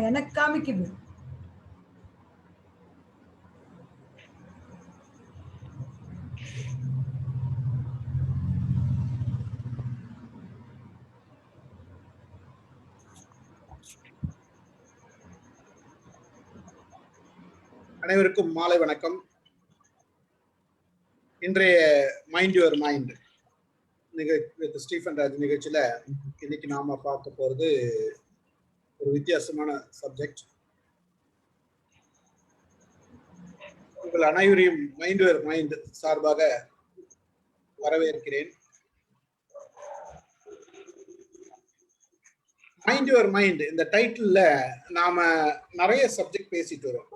எனக்கு காமிக்குது. அனைவருக்கும் மாலை வணக்கம். இன்றைய mind your mind Stephen Raj நிகழ்ச்சியில இன்னைக்கு நாம பார்க்க போறது ஒரு வித்தியாசமான சப்ஜெக்ட். உங்கள் அனைவரையும் மைண்ட் யுவர் மைண்ட் சார்பாக வரவேற்கிறேன். மைண்ட் யுவர் மைண்ட் இந்த டைட்டில்ல நாம நிறைய சப்ஜெக்ட் பேசிட்டு வரோம்.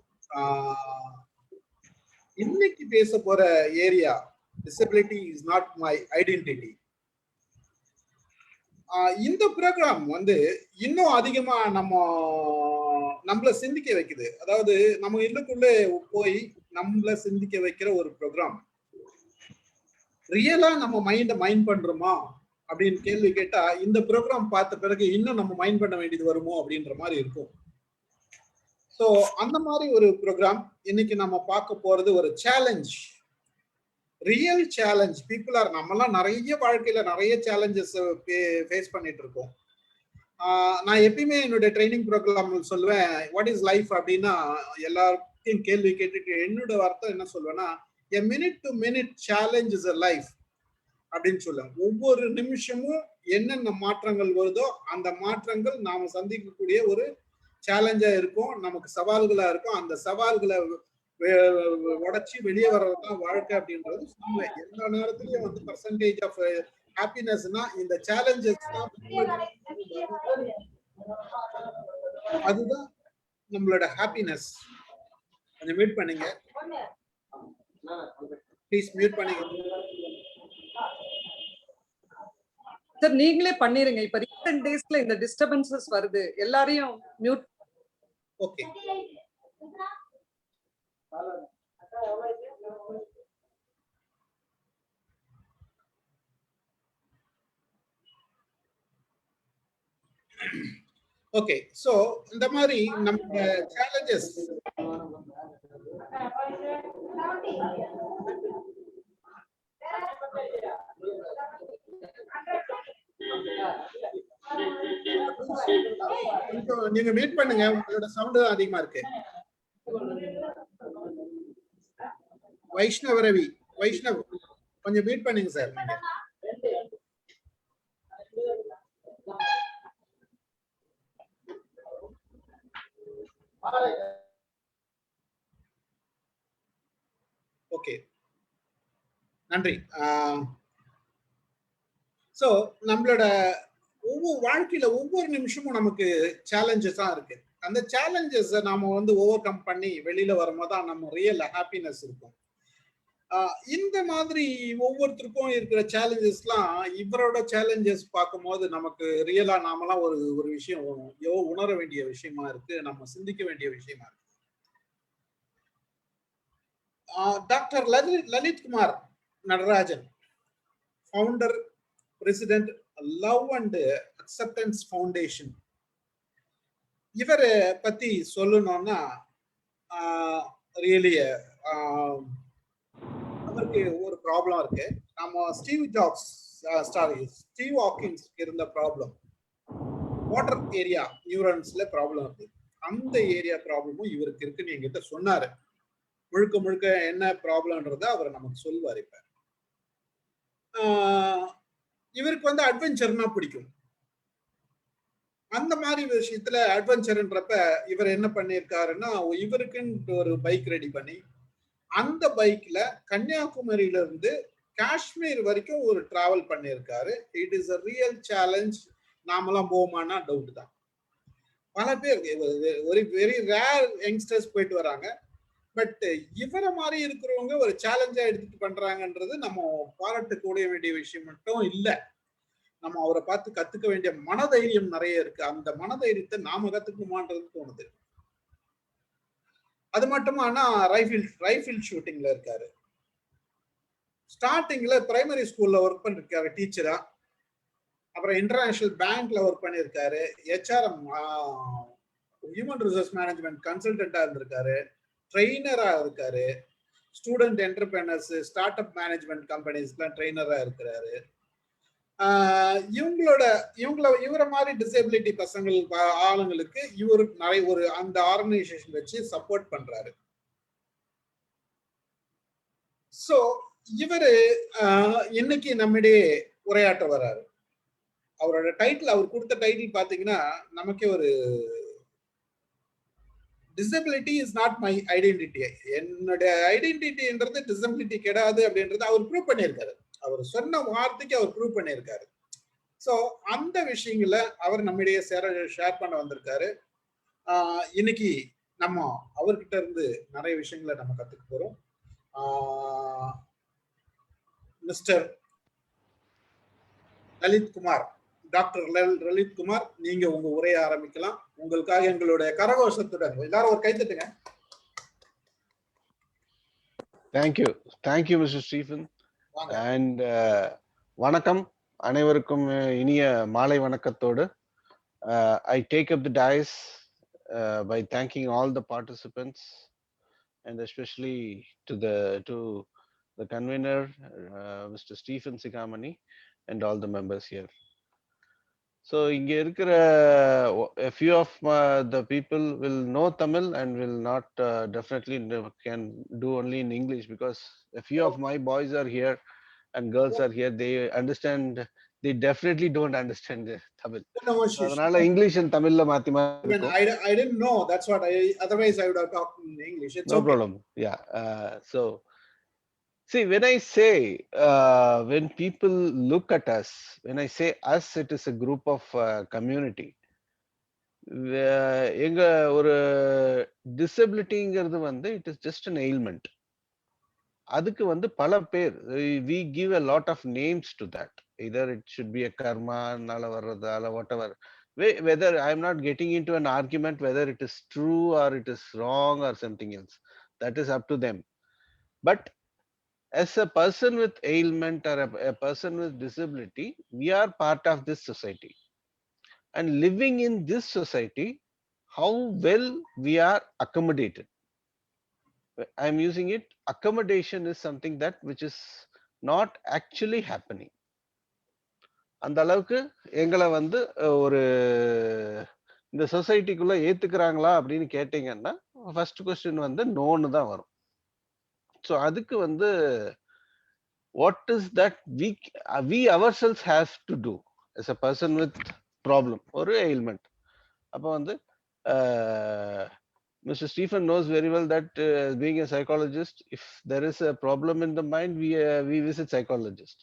இன்னைக்கு பேச போற area disability is not my identity. இந்த ப்ரோக்ராம் இன்னும் அதிகமா நம்மள சிந்திக்க வைக்குது. அதாவது நம்ம இல்லுக்குள்ளே போய் நம்மள சிந்திக்க வைக்கிற ஒரு ப்ரோக்ராம். ரியலா நம்ம மைண்ட் பண்றோமா அப்படின்னு கேள்வி கேட்டா இந்த ப்ரோக்ராம் பார்த்த பிறகு இன்னும் நம்ம மைண்ட் பண்ண வேண்டியது வருமோ அப்படின்ற மாதிரி இருக்கும். ஸோ அந்த மாதிரி ஒரு ப்ரோக்ராம் இன்னைக்கு நம்ம பார்க்க போறது ஒரு சேலஞ்ச், ரியல் சேலஞ்ச். நம்மலாம் நிறைய வாழ்க்கையில நிறைய சேலஞ்சஸ் ஃபேஸ் பண்ணிட்டு இருக்கோம். நான் எப்பயுமே என்னுடைய ட்ரைனிங் ப்ரோக்ராம் சொல்லுவேன், வாட் இஸ் லைஃப் அப்படின்னா எல்லாருக்கும் கேள்வி கேட்டுட்டு என்னோட வார்த்தை என்ன சொல்லுவேன்னா, a minute to minute challenge is a life அப்படின்னு சொல்லுவேன். ஒவ்வொரு நிமிஷமும் என்னென்ன மாற்றங்கள் வருதோ அந்த மாற்றங்கள் நாம சந்திக்கக்கூடிய ஒரு சேலஞ்சா இருக்கும், நமக்கு சவால்களா இருக்கும். அந்த சவால்களை உடைச்சி வெளியே வர்றதுதான் வாழ்க்கை அப்படின்றது சொல்லுவேன். எல்லா நேரத்திலயும் பர்சன்டேஜ் ஆஃப் ஹாப்பினஸ்னா இந்த சேலஞ்சஸ் தான், அதுதான் நம்மளோட ஹாப்பினஸ். கொஞ்சம் மியூட் பண்ணுங்க ப்ளீஸ், மியூட் பண்ணுங்க சார். நீங்களே பண்ணிருங்க. இப்ப ரீசன்ட் டேஸ்ல இந்த டிஸ்டர்பன்சஸ் வருது, எல்லாரையும் மியூட். Okay, okay. சோ இந்த மாதிரி நம்ம சேலஞ்சஸ் நீங்க மீட் பண்ணுங்க, உங்களோட சவுண்ட் தான் அதிகமா இருக்கு. வைஷ்ணவ் கொஞ்சம் மீட் பண்ணுங்க சார். நீங்க ஓகே, நன்றி. சோ நம்மளோட ஒவ்வொரு வாழ்க்கையில ஒவ்வொரு நிமிஷமும் நமக்கு சேலஞ்சஸ் தான் இருக்கு. அந்த சேலஞ்சஸ் நாம ஓவர் கம் பண்ணி வெளியில வரும்போதுதான் நம்ம ரியல் ஹாப்பினஸ் இருக்கும். இந்த மாதிரி ஒவ்வொருத்தருக்கும் இருக்கிற சேலஞ்சஸ்லாம் இவரோட சேலஞ்சஸ் பார்க்கும்போது நமக்கு ரியலா நாமெல்லாம் ஒரு விஷயம் உணர வேண்டிய விஷயமா இருக்கு, நம்ம சிந்திக்க வேண்டிய விஷயமா இருக்கு. Doctor Lalith Kumar Natarajan, founder, president, love and acceptance foundation. இவரை பத்தி சொல்லணும்னா ரியலி அவருக்கு ஒரு ப்ராப்ளம் இருக்கு. நம்ம ஸ்டீவ் ஹாக்கின்ஸ் இருந்த ப்ராப்ளம், வாட்டர் ஏரியா நியூரான்ஸ்ல ப்ராப்ளம் இருக்கு. அந்த ஏரியா ப்ராப்ளமும் இவருக்கு இருக்குன்னு என்கிட்ட சொன்னாரு. முழுக்க முழுக்க என்ன ப்ராப்ளம்ன்றத அவர் நமக்கு சொல்லுவார். இப்ப இவருக்கு அட்வென்ச்சர்னா பிடிக்கும். அந்த மாதிரி விஷயத்துல அட்வென்ச்சர்ன்றப்ப இவர் என்ன பண்ணிருக்காருன்னா, இவருக்குன்னு ஒரு பைக் ரெடி பண்ணி அந்த பைக்ல கன்னியாகுமரியில இருந்து காஷ்மீர் வரைக்கும் ஒரு டிராவல் பண்ணியிருக்காரு. It is a real challenge. நாமெல்லாம் போமானா டவுட் தான். பல பேர் ஒரு வெரி ரேர் யங்ஸ்டர்ஸ் போயிட்டு வராங்க. பட் இவரை மாதிரி இருக்கிறவங்க ஒரு சேலஞ்சா எடுத்துட்டு பண்றாங்கன்றது நம்ம பாராட்டக்கூடிய வேண்டிய விஷயம் மட்டும் இல்ல, நம்ம அவரை பார்த்து கத்துக்க வேண்டிய மனதைரியம் நிறைய இருக்கு. அந்த மனதைரியத்தை நாம கத்துக்கணுமான்றது தோணுது. அது மட்டும் ஆனா ரைஃபிள் ஷூட்டிங்ல இருக்காரு. ஸ்டார்டிங்ல பிரைமரி ஸ்கூல்ல ஒர்க் பண்ணிருக்காரு டீச்சரா. அப்புறம் இன்டர்நேஷனல் பேங்க்ல ஒர்க் பண்ணிருக்காரு. HRM ஹியூமன் ரிசோர்ஸ் மேனேஜ்மெண்ட் கன்சல்டண்டா இருந்திருக்காரு, ட்ரெயினரா இருக்காரு, student entrepreneurs, start up management கம்பெனிஸ்லாம் ட்ரெயினரா இருக்கிறாரு. இவரை மாதிரி டிசேபிலிட்டி ஆளுங்களுக்கு இவரு நிறைய ஒரு அந்த ஆர்கனைசேஷன் வச்சு சப்போர்ட் பண்றாரு. சோ இவரு இன்னைக்கு நம்மிடையே உரையாற்ற வர்றாரு. அவரோட டைட்டில், அவர் கொடுத்த டைட்டில் பாத்தீங்கன்னா நமக்கே ஒரு disability is not my identity, என்னுடைய ஐடென்டிட்டின்றது டிசபிலிட்டி கிடையாது அப்படின்றது அவர் ப்ரூவ் பண்ணியிருக்காரு. அவர் சொன்ன வார்த்தைக்கு அவர் ப்ரூவ் பண்ணியிருக்காரு. சோ அந்த விஷயங்களை அவர் நம்மிடையே ஷேர் பண்ண வந்திருக்காரு. இன்னைக்கு நம்ம அவர்கிட்ட இருந்து நிறைய விஷயங்களை நம்ம கத்துக்க போறோம். மிஸ்டர் லலித் குமார், டாக்டர் லலித் குமார், நீங்க உங்க உரையை ஆரம்பிக்கலாம். உங்களுக்காக எங்களுடைய கரகோஷத்துடன் எல்லாரும் ஒரு கைத்தட்டுங்க. Thank you mister Stephen. அண்ட் வணக்கம் அனைவருக்கும் இனிய மாலை வணக்கத்தோடு I take up the dais by thanking all the participants and especially to the convener Mr. Stephen Sikamani and all the members here. So இங்க இருக்கிற a few of the people will know Tamil and will not definitely can do only in English, because a few of my boys are here and girls are here. They understand, they definitely don't understand Tamil. So அதனால English and Tamil ல மாத்தி மாத்தி. I didn't know, that's what otherwise I would have talked in English. It's no okay. problem. Yeah. So see, when I say, when people look at us, when I say us, it is a group of community. எங்க ஒரு டிசபிலிட்டிங்கிறது வந்து it is just an ailment. அதுக்கு வந்து பல பேர், we give a lot of names to that. Either it should be a karma-னால வர்றதால, whatever. Whether I am not getting into an argument whether it is true or it is wrong or something else. That is up to them. But as a person with ailment or a person with disability, we are part of this society. And living in this society, how well we are accommodated. I'm using it, accommodation is something that which is not actually happening. அந்த அளவுக்கு எங்களை வந்து ஒரு இந்த சொசைட்டிக்குள்ள ஏத்துக்கிறாங்களா அப்படின்னு கேட்டீங்கன்னா first question வந்து நோன்னு தான் வரும். ஸோ அதுக்கு வந்து what is that we ourselves have to do as a person with problem or ailment. அப்போ வந்து Mr. Stephen knows very well that being a psychologist, if there is a problem in the mind, we visit psychologist.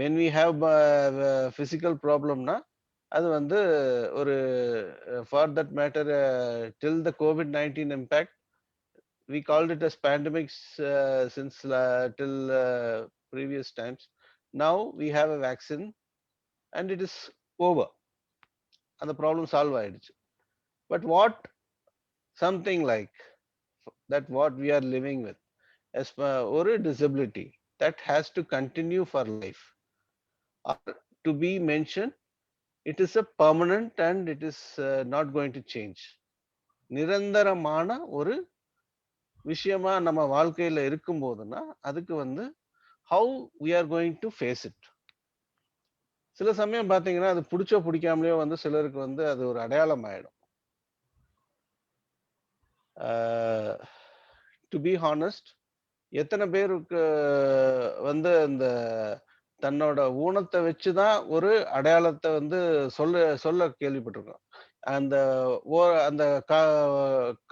When we have physical problem na, அது வந்து ஒரு for that matter till the COVID-19 impact, we called it as pandemics since till previous times. Now we have a vaccine and it is over and the problem solved ஆயிடுச்சு. But what something like that what we are living with as or a disability that has to continue for life, or to be mentioned, it is a permanent and it is not going to change. நிரந்தரமான ஒரு விஷயமா நம்ம வாழ்க்கையில இருக்கும் போதுன்னா அதுக்கு வந்து how we are going to face it. சில சமயம் பாத்தீங்கன்னா அது பிடிச்சோ பிடிக்காமலையோ வந்து சிலருக்கு வந்து அது ஒரு அடையாளம் ஆயிடும். டு பி ஹானஸ்ட், எத்தனை பேருக்கு வந்து அந்த தன்னோட ஊனத்தை வச்சுதான் ஒரு அடையாளத்தை வந்து சொல்ல கேள்விப்பட்டிருக்கோம். அந்த அந்த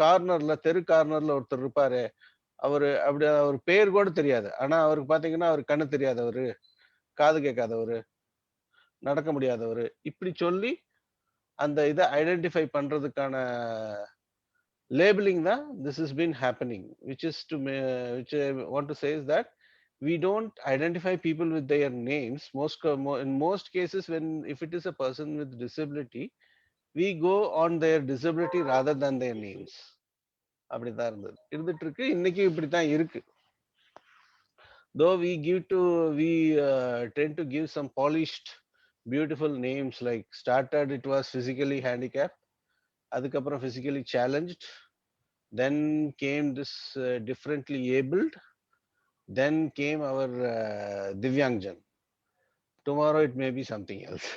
கார்னர்ல, தெரு கார்னர்ல ஒருத்தர் இருப்பாரு, அவரு அப்படி அவர் பேர் கூட தெரியாது, ஆனா அவருக்கு பாத்தீங்கன்னா அவர் கண்ணு தெரியாதவரு, காது கேட்காதவரு, நடக்க முடியாதவரு, இப்படி சொல்லி அந்த இதை ஐடென்டிஃபை பண்றதுக்கான labeling that this has been happening, which I want to say is that we don't identify people with their names. In most cases, if it is a person with disability, we go on their disability rather than their names. அப்படிதான் இருந்துட்டு இருக்கு, இன்னைக்கு இப்படித்தான் இருக்கு. Though we tend to give some polished beautiful names, like started it was physically handicapped அதுக்கப்புறம் physically challenged, then came this differently abled, then came our Divyangjan. Tomorrow it may be something else.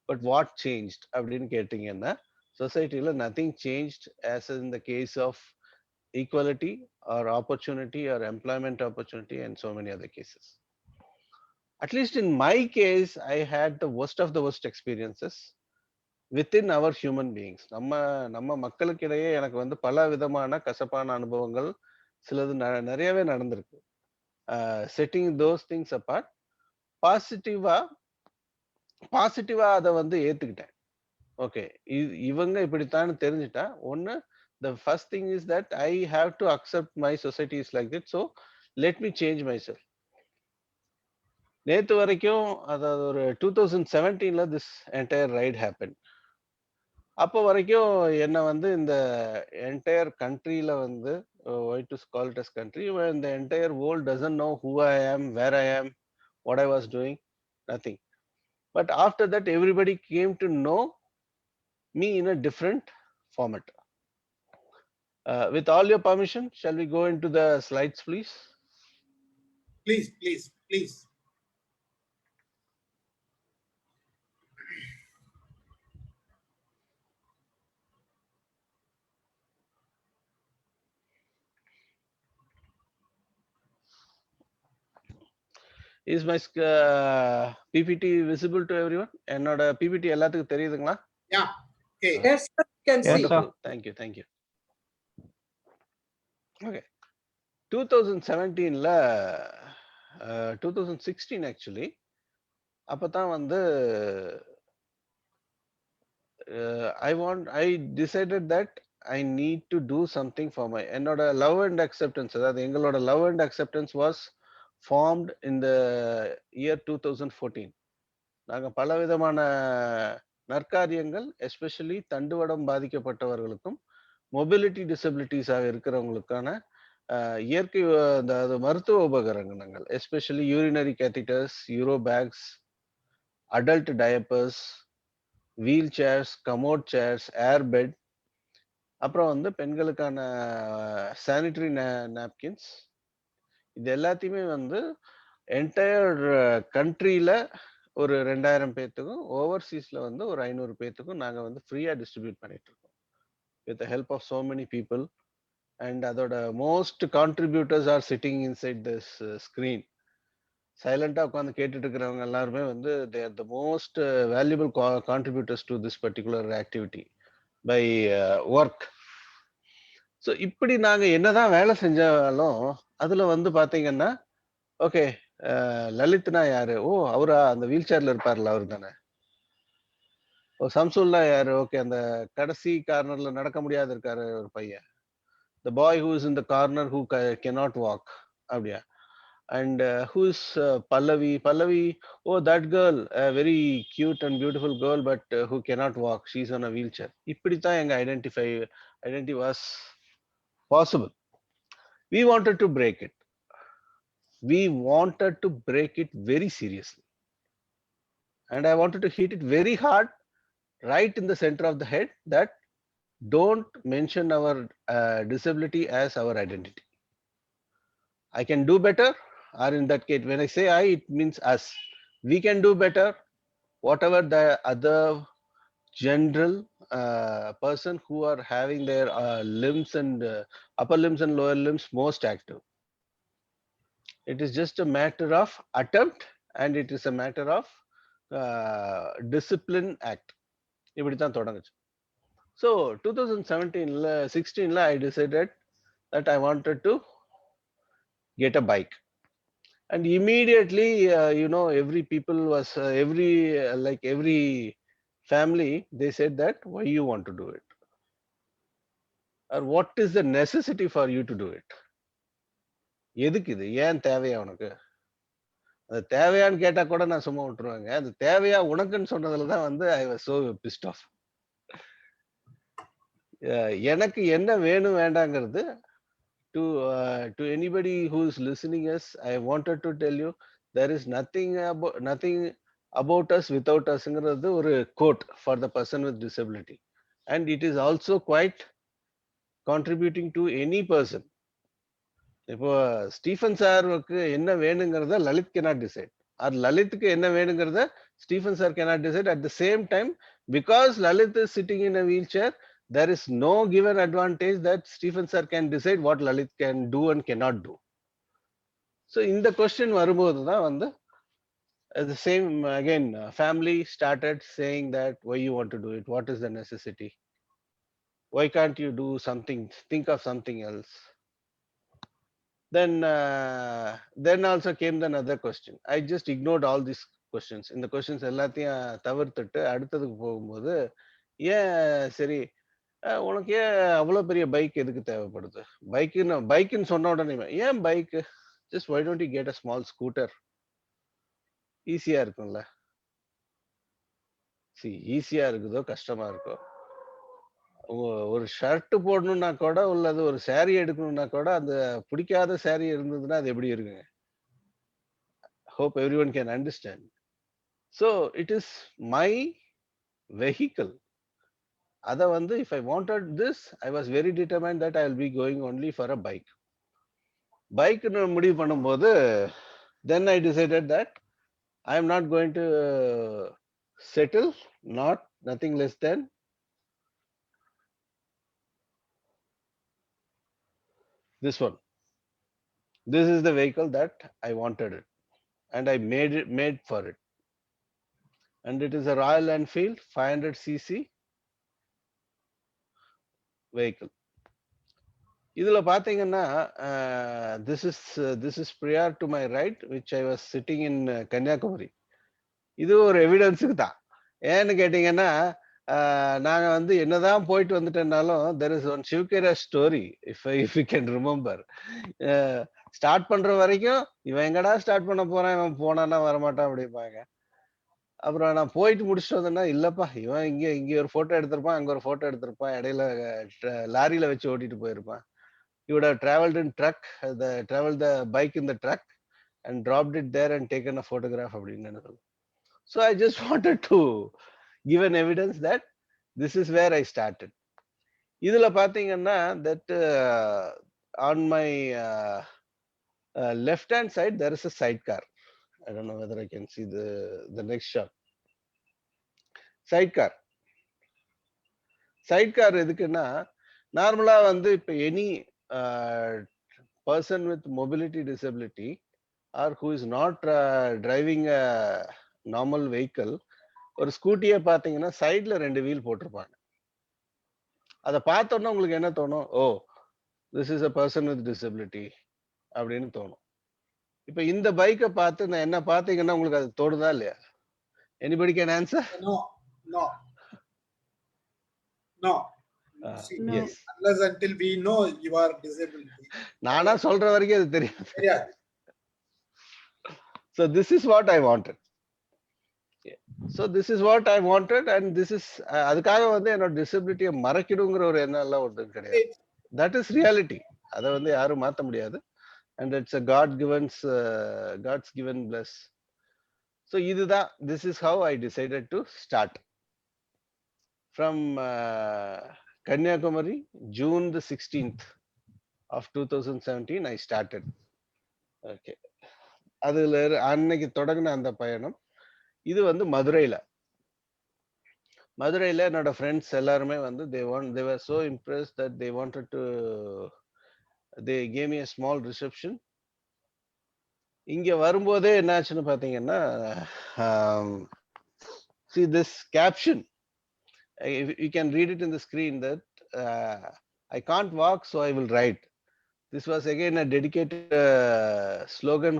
But what changed அப்படின்னு கேட்டீங்கன்னா சொசைட்டில nothing changed as in the case of equality or opportunity or employment opportunity and so many other cases. At least in my case, I had the worst of the worst experiences within our human beings. நம்ம மக்களுக்கிடையே எனக்கு வந்து பல விதமான கசப்பான அனுபவங்கள் சிலது நிறையவே நடந்திருக்கு. Setting those things apart, பாசிட்டிவா அதை வந்து ஏத்துக்கிட்டேன். ஓகே, இவங்க இப்படித்தான் தெரிஞ்சுட்டா ஒன்னு, the first thing is that I have to accept my society is like that, so let me change myself. நேத்து வரைக்கும் அதாவது ஒரு 2017ல this entire ride happened. அப்போ வரைக்கும் என்ன வந்து இந்த என்டையர் கண்ட்ரியில வந்து why to call it as country when the entire world doesn't know who I am, where I am, what I was doing, nothing. But after that everybody came to know me in a different format. With all your permission, shall we go into the slides, please? Please. Is my PPT visible to everyone? என்னோட PPT எல்லாத்துக்கும் தெரியுதுங்களா? Yeah. Okay. Yes, sir, you can see. Wonderful. Thank you. Okay. 2017ல 2016 actually அப்பதான் வந்து I decided that I need to do something for my என்னோட love and acceptance, அதாவது எங்களோட love and acceptance was formed in the year 2014. நாங்க பலவிதமான நற்காரியங்கள் especially தண்டுவடம் பாதிக்கப்பட்டவர்களுக்கும் mobility டிசபிலிட்டிஸாக இருக்கிறவங்களுக்கான இயற்கை அதாவது மருத்துவ உபகரணங்கள் especially urinary catheters, uro bags, adult diapers, wheel chairs, commode chairs, air bed, அப்புறம் வந்து பெண்களுக்கான சானிட்டரி நாப்கின்ஸ், இது எல்லாத்தையுமே வந்து என்டையர் கண்ட்ரியில ஒரு 2000 பேத்துக்கும், ஓவர்சீஸ்ல வந்து ஒரு 500 பேத்துக்கும் நாங்க வந்து ஃப்ரீயா டிஸ்ட்ரிபியூட் பண்ணிட்டு இருக்கோம் with help of so many people. And அதோட most contributors are sitting inside this screen. சைலண்டா உட்காந்து கேட்டுட்டு இருக்கிறவங்க எல்லாருமே வந்து they are the most valuable contributors to this particular activity by work. So இப்படி நாங்க என்னதான் வேலை செஞ்சாலும் அதுல வந்து பாத்தீங்கன்னா ஓகே, லலித்னா யாரு? ஓ, அவரா, அந்த வீல் சேர்ல இருப்பார்ல, அவரு தானே. ஓ, சம்சுல்லா யாரு? ஓகே, அந்த கடைசி கார்னர்ல நடக்க முடியாது இருக்காரு ஒரு பையன், the boy who is in the corner who cannot walk, அப்படியா? And who is Pallavi? Oh, that girl, a very cute and beautiful girl, but who cannot walk, she's on a wheelchair. இப்படித்தான் எங்க identity was possible. We wanted to break it. We wanted to break it very seriously. And I wanted to hit it very hard, right in the center of the head, that don't mention our disability as our identity. I can do better, or in that case, when I say I, it means us. We can do better, whatever the other general person who are having their limbs and upper limbs and lower limbs most active. It is just a matter of attempt, and it is a matter of discipline act. இப்படித்தான் தொடங்குச்சு. So 2016ல I decided that I wanted to get a bike, and immediately every people was every family, they said that why you want to do it, or what is the necessity for you to do it. எதுக்கு இது, ஏன் தேவையா உனக்கு? அது தேவையான்னு கேட்டா கூட நான் சும்மா விட்டுருவாங்க, அது தேவையா உனக்குன்னு சொன்னதுலதான் வந்து I was so pissed off. எனக்கு என்ன வேணும் வேண்டாங்கிறது to anybody who is listening us, I wanted to tell you there is nothing about us without usங்கிறது ஒரு quote for the person with disability, and it is also quite contributing to any person. இப்போ Stephen சாருக்கு என்ன வேணுங்கிறத Lalit cannot decide, or லலித்துக்கு என்ன வேணுங்கிறத Stephen sir cannot decide. At the same time, because Lalit is sitting in a wheelchair, there is no given advantage that Stephen sir can decide what Lalit can do and cannot do. So இந்த question வரும்போது தான் வந்து the same again, family started saying that why you want to do it, what is the necessity, why can't you do something, think of something else. Then also came another question. I just ignored all these questions. இந்த questions எல்லாத்தையும் தவிர்த்துட்டு அடுத்ததுக்கு போகும்போது, ஏன் சரி உனக்கு ஏன் அவ்வளோ பெரிய பைக் எதுக்கு தேவைப்படுது, பைக்குன்னு சொன்ன உடனே ஏன் bike, just why don't you get a small scooter, ஈஸியா இருக்கும்ல. ஈஸியா இருக்குதோ கஷ்டமா இருக்கோ, ஒரு ஷர்ட் போடணும்னா கூட, உள்ளது ஒரு சாரி எடுக்கணும்னா கூட, அந்த பிடிக்காத சாரி இருந்ததுன்னா அது எப்படி இருக்குங்க? Hope everyone can understand. So it is my vehicle. அத வந்து if I wanted this, I was very determined that I will be going only for a bike. பைக்னு முடிவு பண்ணும்போது, then I decided that I am not going to settle, nothing less than this one. This is the vehicle that I wanted it, and I made for it. And it is a Royal Enfield 500cc vehicle. இதுல பாத்தீங்கன்னா, this is prior to my right, which I was sitting in Kanyakumari. இது ஒரு எவிடன்ஸுக்கு தான். ஏன்னு கேட்டீங்கன்னா, நாங்க வந்து என்னதான் போயிட்டு வந்துட்டேன்னாலும், there is one Shivkera story, if you can remember. Start பண்ற வரைக்கும் இவன் எங்கடா ஸ்டார்ட் பண்ண போறான், இவன் போனான்னா வரமாட்டான் அப்படிம்பாங்க. அப்புறம் நான் போயிட்டு முடிச்சுட்டு வந்தேன்னா, இல்லப்பா இவன் இங்க ஒரு போட்டோ எடுத்திருப்பான், அங்க ஒரு போட்டோ எடுத்திருப்பான், இடையில லாரியில வச்சு ஓட்டிட்டு போயிருப்பான். He would have traveled in truck, traveled the bike in the truck and dropped it there and taken a photograph அப்படின்னு. So I just wanted to give an evidence that this is where I started. இதுல பாத்தீங்கன்னா, that on my left hand side there is a sidecar. I don't know whether I can see the next shot. Sidecar எதுக்குன்னா, நார்மலா வந்து இப்ப any person with mobility disability or who is not driving a normal vehicle, ஒரு ஸ்கூட்டியை பாத்தீங்கன்னா சைட்ல 2 wheel போட்டிருப்பாங்க. அதை பார்த்தோன்னா உங்களுக்கு என்ன தோணும்? Oh, this is a person with disability அப்படின்னு தோணும். இப்ப இந்த பைக்கை பார்த்து நான் என்ன பாத்தீங்கன்னா உங்களுக்கு அது தோணுதா இல்லையா? Anybody can answer? No. See, No. yes. Unless until we know you are disabled. நானா சொல்ற வரைக்கும் அது தெரியாது. So this is what I wanted. So this is what I wanted, and this is அதுக்காக வந்து என்னோட டிசபிலிட்டியை மறக்கிடுங்கிற ஒரு எண்ணம் எல்லாம் ஒன்றும் கிடையாது. That is reality. அதை வந்து யாரும் மாத்த முடியாது. And it's a God's given bless. So இதுதான், this is how I decided to start. From Kanyakumari, June the 16th of 2017, I started. Okay. அதுல அன்னைக்கு தொடங்கின அந்த பயணம் இது வந்து மதுரையில என்னோட ஃப்ரெண்ட்ஸ் எல்லாருமே வந்து they were so impressed that they gave me a small reception. இங்க வரும்போதே என்னாச்சுன்னு பாத்தீங்கன்னா, see this caption, you can read it in the screen, that I can't walk so I will ride. This was again a dedicated slogan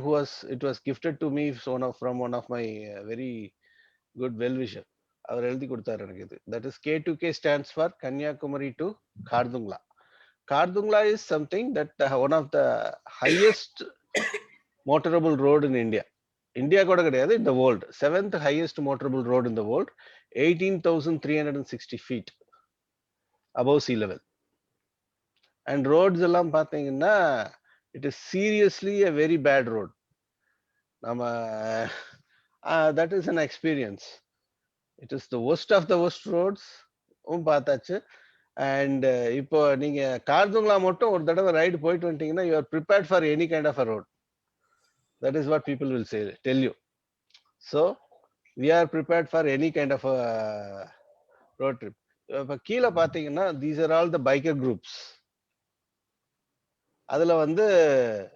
it was gifted to me from one of my very good well-wisher. அவர் எழுதி கொடுத்தாரு எனக்கு இது. That is K2K stands for Kanyakumari to Khardungla. Khardungla is something that one of the highest motorable road in India. India கூட கிடையாது, in the world. 7th highest motorable road in the world, 18,360 feet above sea level. And roads எல்லாம் பாத்தீங்கன்னா, it is seriously a very bad road. நம்ம that is an experience. It is the worst of the worst roads. பார்த்தாச்சு. And இப்போ நீங்க கார்துங்களா மட்டும் ஒரு தடவை ரைடு போயிட்டு வந்துட்டீங்கன்னா you are prepared for any kind of a road. That is what people will say tell you. So we are prepared for any kind of road trip. இப்போ கீழே பார்த்தீங்கன்னா these are all the biker groups. அதுல வந்து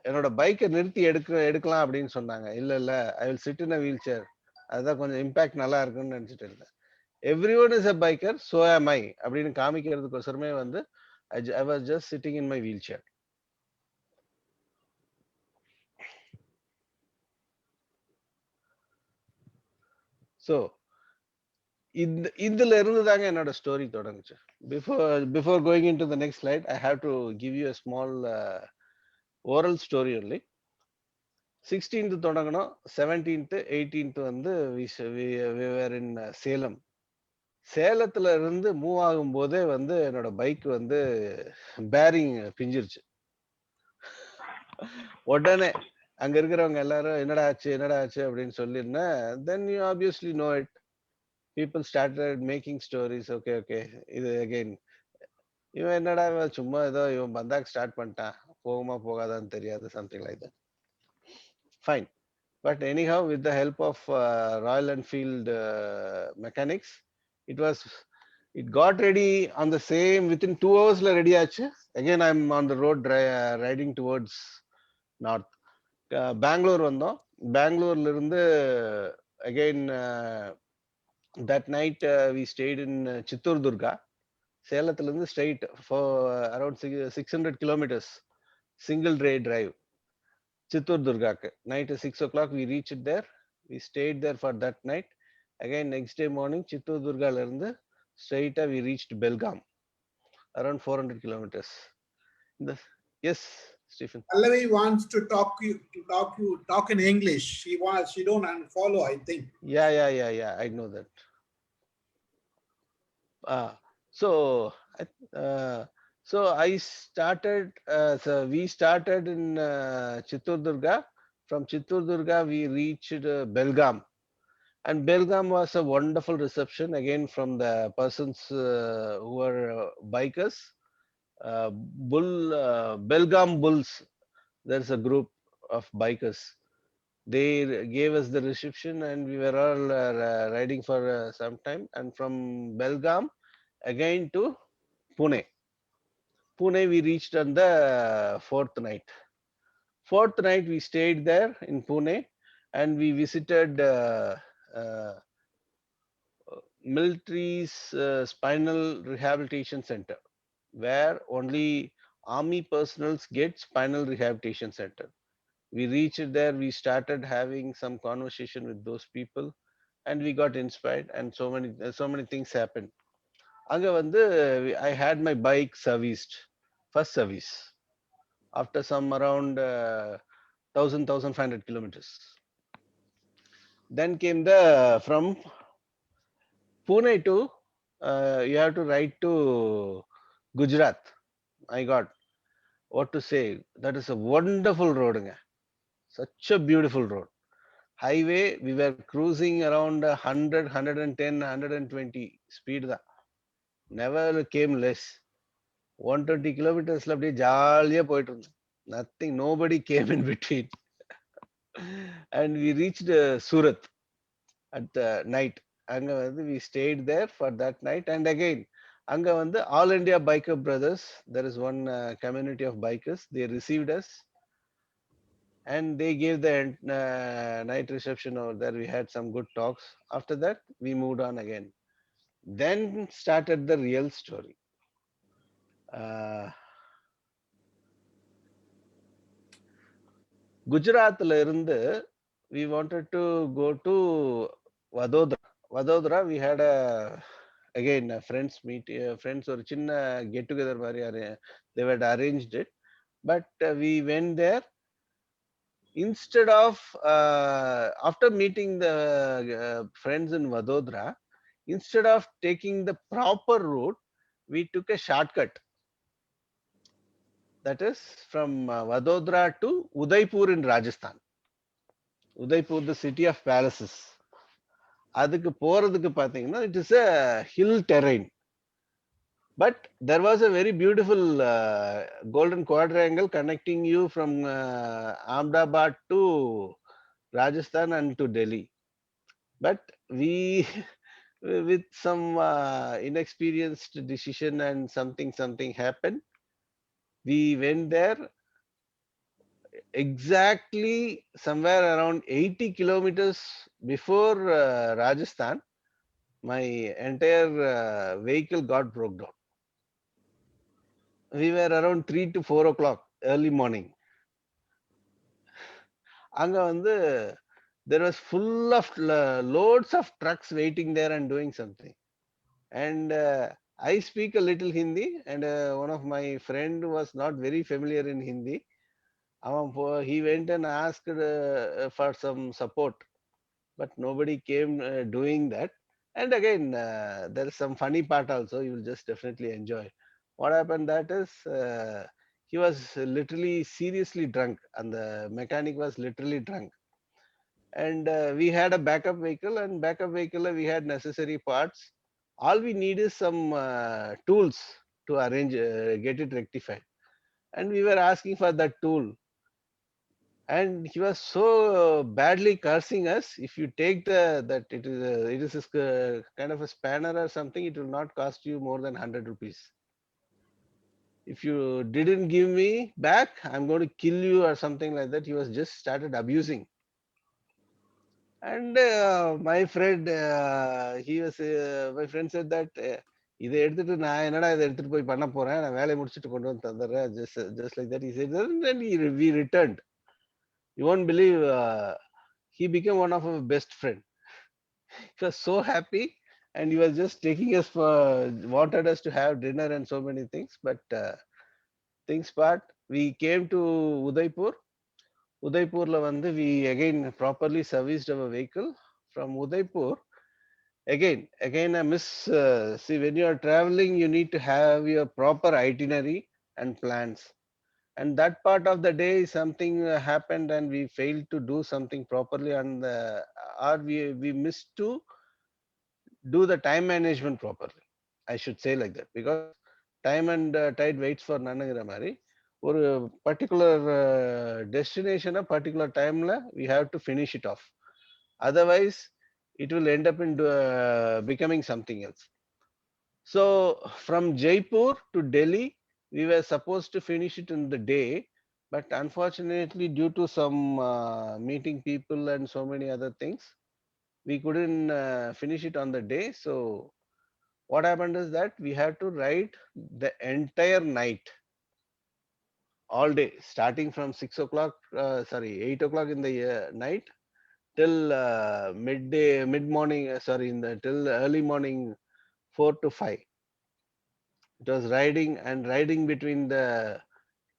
என்னோட பைக்கை நிறுத்தி எடுக்கலாம் அப்படின்னு சொன்னாங்க. இல்ல I will sit in a wheelchair. அதுதான் கொஞ்சம் இம்பாக்ட் நல்லா இருக்குன்னு நினைச்சிட்டு இருந்தேன். Every one is a biker, so am I அப்படின்னு காமிக்கிறதுக்கோசரமே வந்து I was just sitting in my wheel chair. So இதுல இருந்து தாங்க என்னோட ஸ்டோரி தொடங்குச்சு. Before going in to the next slide I have to give you a small oral story only. 16th தொடங்கணும், 17th 18th வந்து we were in சேலம். சேலத்துல இருந்து move ஆகும் போதே வந்து என்னோட பைக் வந்து பேரிங் பிஞ்சிருச்சு. உடனே அங்க இருக்கிறவங்க எல்லாரும் என்னடா ஆச்சு அப்படின்னு சொல்லியிருந்தேன். Then you obviously know it, people started making stories. Okay இது அகைன் இவன் என்னடா சும்மா ஏதோ இவன் பந்தாக் ஸ்டார்ட் பண்ணிட்டான், போகுமா போகாதான்னு தெரியாது, something like that. Fine. But anyhow, with the help of Royal Enfield mechanics, it got ready on the same, within 2 hours la ready aachu. Again I'm on the road riding towards north. Bangalore vandom. Bangalore la irundhu again that night we stayed in Chittur Durga. Selathil irundhu straight for around 600 kilometers single day drive Chittur Durga. Night 6 o'clock we reached there. We stayed there for that night. Again next day morning Chittur Durga la irundhu straight we reached Belgaum, around 400 kilometers. Yes, Stephen. Pallavi wants to talk in English. She don't follow, I think. Yeah, I know that. So I started, we started in Chittur Durga. From Chittur Durga we reached Belgaum. And Belgaum was a wonderful reception again from the persons who were bikers. Belgaum Bulls, there's a group of bikers. They gave us the reception and we were all riding for some time. And from Belgaum again to Pune. Pune we reached on the fourth night. Fourth night we stayed there in Pune and we visited military's spinal rehabilitation center, where only army personnel get spinal rehabilitation center. We reached there, we started having some conversation with those people and we got inspired and so many things happened. Anga vandu I had my bike serviced, first service, after some around 1500 kilometers. Then came the from Pune to you have to ride to Gujarat. My God, what to say, that is a wonderful road. Such a beautiful road. Highway, we were cruising around 100, 110, 120 speed. Never came less. 120 kilometers la apdiye jolly poitu irundha. Nothing, nobody came in between. And we reached Surat at the night. Anga vandu we stayed there for that night. And again anga vandu All India Biker Brothers, there is one community of bikers, they received us and they gave the night reception over there. We had some good talks. After that we moved on again. Then started the real story. Gujarat la irundhu we wanted to go to Vadodara. Vadodara we had again friends meet, friends or chinna get together mari they had arranged it, but we went there. Instead of after meeting the friends in Vadodara, instead of taking the proper route, we took a shortcut. That is from Vadodara to Udaipur in Rajasthan. Udaipur, the city of palaces. அதுக்கு போறதுக்கு பாத்தீங்கன்னா it is a hill terrain. But there was a very beautiful golden quadrangle connecting you from Ahmedabad to Rajasthan and to Delhi. But we, with some inexperienced decision and something happened, we went there exactly somewhere around 80 kilometers before Rajasthan. My entire vehicle got broke down. We were around 3 to 4 o'clock early morning. அங்க வந்து there was full of loads of trucks waiting there and doing something. And I speak a little Hindi, and one of my friend was not very familiar in Hindi. He went and asked for some support, but nobody came doing that. And again, there is some funny part also. You will just definitely enjoy. What happened that is, he was literally seriously drunk, and the mechanic was literally drunk. And we had a backup vehicle, and backup vehicle we had necessary parts. All we need is some tools to arrange, get it rectified. And we were asking for that tool, and he was so badly cursing us. If you take the that it is a kind of a spanner or something, it will not cost you more than 100 rupees. If you didn't give me back, I'm going to kill you or something like that. He was just started abusing. And my friend said that இதை எடுத்துட்டு நான் என்னடா இதை எடுத்துட்டு போய் பண்ண போறேன், நான் வேலையை முடிச்சுட்டு கொண்டு வந்து தந்துடுறேன், just like that he said. And then we returned. You won't believe, he became one of our best friend. He was so happy, and he was just taking us for, wanted us to have dinner and so many things. But things part, we came to Udaipur. Udaipurla வந்து we again properly serviced our vehicle. From Udaipur, again I miss, see, when you are traveling, you need to have your proper itinerary and plans. And that part of the day something happened, and we failed to do something properly, and or we missed to do the time management properly. I should say like that, because time and tide waits for none mari. ஒரு particular டெஸ்டினேஷனை particular டைம்ல we have to finish it off. Otherwise, it will end up in becoming something else. So from Jaipur to Delhi, we were supposed to finish it in the day, but unfortunately, due to some meeting people and so many other things, we couldn't finish it on the day. So what happened is that we had to ride the entire night, all day, starting from 8 o'clock in the night till midday, mid morning, till early morning, 4 to 5. It was riding between the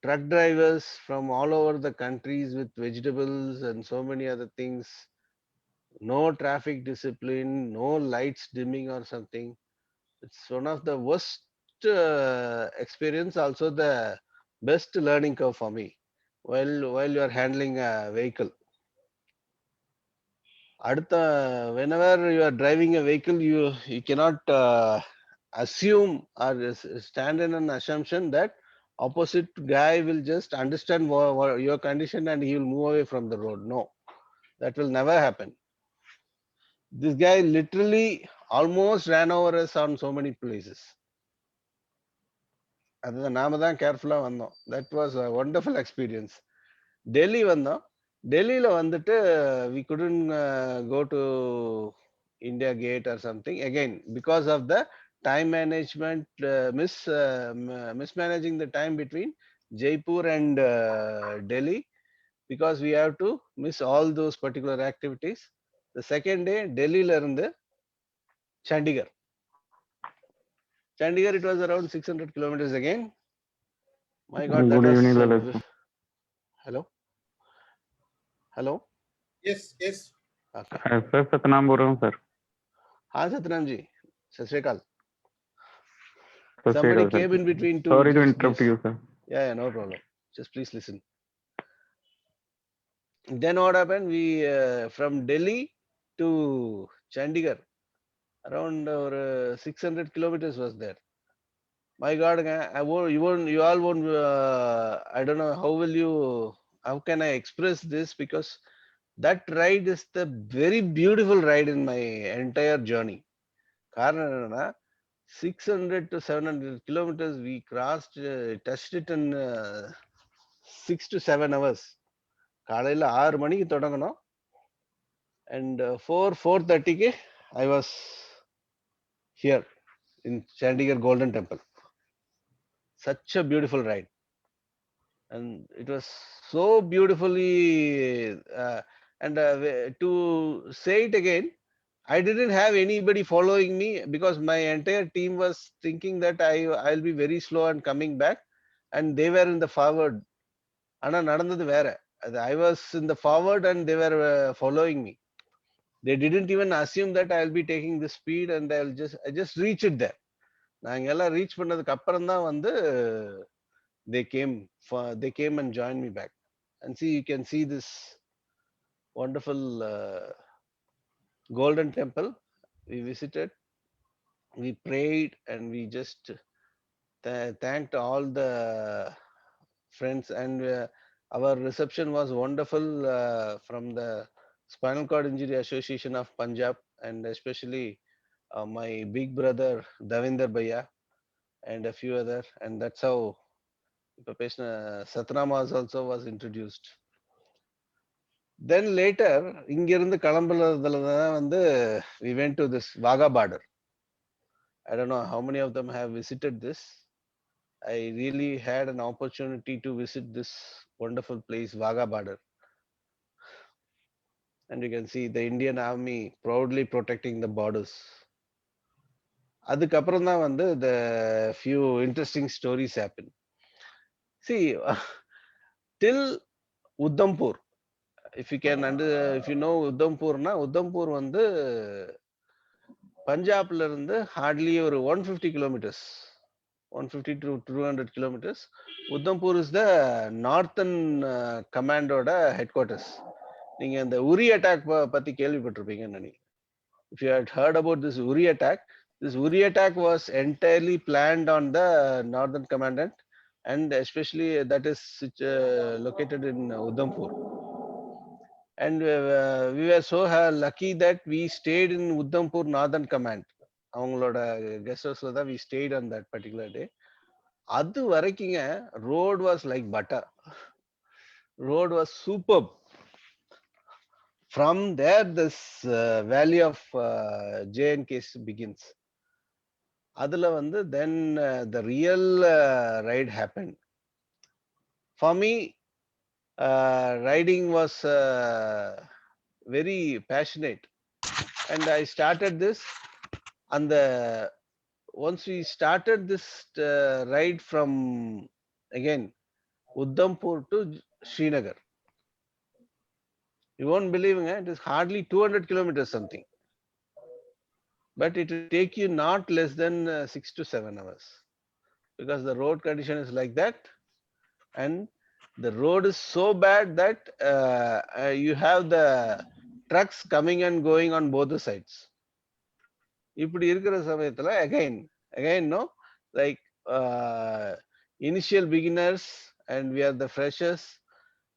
truck drivers from all over the countries with vegetables and so many other things. No traffic discipline, no lights dimming or something. It's one of the worst experience, also the best learning curve for me while you are handling a vehicle. Whenever you are driving a vehicle, you cannot assume or stand in an assumption that opposite guy will just understand your condition and he will move away from the road. No, that will never happen. This guy literally almost ran over us on so many places. அதுதான் நாம தான் கேர்ஃபுல்லா வந்தோம். That was a wonderful experience. Delhi வந்தோம். டெல்லியில வந்துட்டு we couldn't go to India Gate or something, again because of the time management, mismanaging the time between Jaipur and Delhi, because we have to miss all those particular activities. The second day, டெல்லியில இருந்து Chandigarh. Chandigarh, it was around 600 kilometers again. My God, that Good was evening, Lalit. hello. Hello. yes. Okay. Sir Satnam बोल रहा हूँ sir. हाँ सतनाम जी, सत श्री अकाल. सत Shri Somebody अकाल came sir. in between two. Sorry to Just interrupt please. you, sir. Yeah, no problem. Just please listen. Then what happened? We from Delhi to Chandigarh, around 600 kilometers was there. My God, I won't, you all won't, I don't know, how can I express this? Because that ride is the very beautiful ride in my entire journey. காரணம் என்னன்னா 600 to 700 kilometers we crossed, touched it in 6 to 7 hours. காலையில 6 மணிக்கு தொடங்கணும் and 4:30க்கு I was here in Chandigarh Golden Temple. Such a beautiful ride, and it was so beautifully, to say it again, I didn't have anybody following me because my entire team was thinking that I'll be very slow and coming back, and they were in the forward. ஆனா நடந்தது வேற. I was in the forward and they were following me. They didn't even assume that I'll be taking the speed, and I just reached it there. நாங்க எல்லாம் reach பண்ணதுக்கு அப்புறம் தான் வந்து they came and joined me back. And see, you can see this wonderful golden temple we visited. We prayed and we just thanked all the friends, and our reception was wonderful from the Spinal Cord Injury Association of Punjab, and especially my big brother Davinder Bhaiya and a few other, and that's how Satnam also was introduced. Then later, இங்கிருந்து கிளம்புறதுல தான் வந்து we went to this Wagah border. I don't know how many of them have visited this. I really had an opportunity to visit this wonderful place, Wagah border. And you can see the Indian Army proudly protecting the borders. அதுக்கப்புறம் தான் வந்து the few interesting stories happen. See, till Udhampur, if you know Udhampur na, Udhampur வந்து பஞ்சாப்ல இருந்து hardly ஒரு 150 kilometers, 150 to 200 kilometers. Udhampur is the northern commandோட headquarters. நீங்க இந்த உரி attack பத்தி கேள்விப்பட்டிருப்பீங்கன்னு நினைக்கிறேன். If you had heard about this Uri attack was entirely planned on the northern commandant, and especially that is located in Udhampur. And we were so lucky that we stayed in Udhampur Northern Command. அவங்களோட guest ஹவுஸ்ல தான் we stayed on that particular day. அது வரைக்குங்க road was like butter. Road was superb. From there, this valley of J&K begins. அதுல வந்து then the real ride happened. For me, riding was very passionate, and I started this. And once we started this ride from again Udhampur to Srinagar, you won't believe it, it is hardly 200 kilometers something, but it will take you not less than 6 to 7 hours, because the road condition is like that, and the road is so bad that you have the trucks coming and going on both the sides. இப்படி இருக்கிற சமயத்துல again no, like initial beginners, and we are the freshers,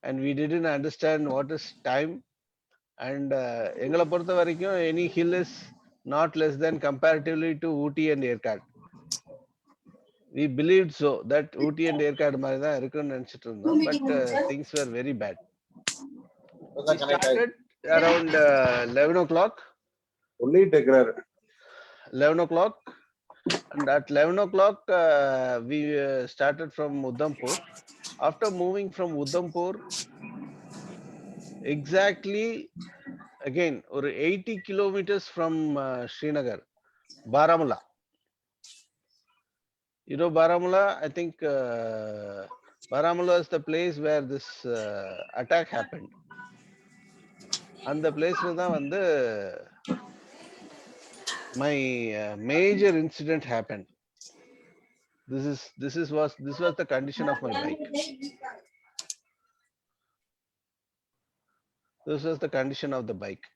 and we didn't understand what is time, and எங்களை பொறுத்த வரைக்கும் any hill is not less than comparatively to Ooty and Erkard. We believed so that Ooty and Erkard மாதிரி தான் இருக்குன்னு நினைச்சிட்டு இருந்தோம், but things were very bad. We started around 11 o'clock. Only take 11 o'clock, and at 11 o'clock we started from Udhampur. After moving from Udhampur, exactly again or 80 kilometers from Srinagar, Baramulla. You know Baramulla? I think Baramulla is the place where this attack happened. And the place where வந்து my major incident happened. This was the condition of my bike. This was the condition of the bike.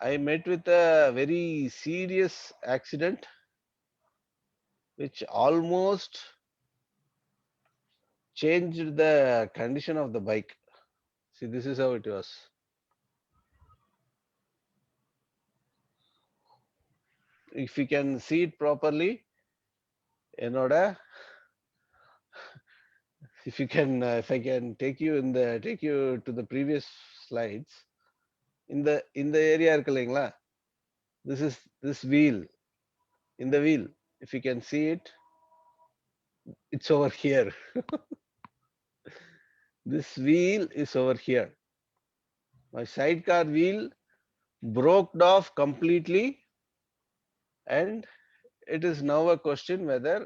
I met with a very serious accident which almost changed the condition of the bike. See, this is how it was. If you can see it properly, Enoda, if you can, if I can take you to the previous slides, in the area இருக்கு இல்லைங்களா, this is this wheel. In the wheel, if you can see it, it's over here. This wheel is over here. My sidecar wheel broke off completely, and it is now a question whether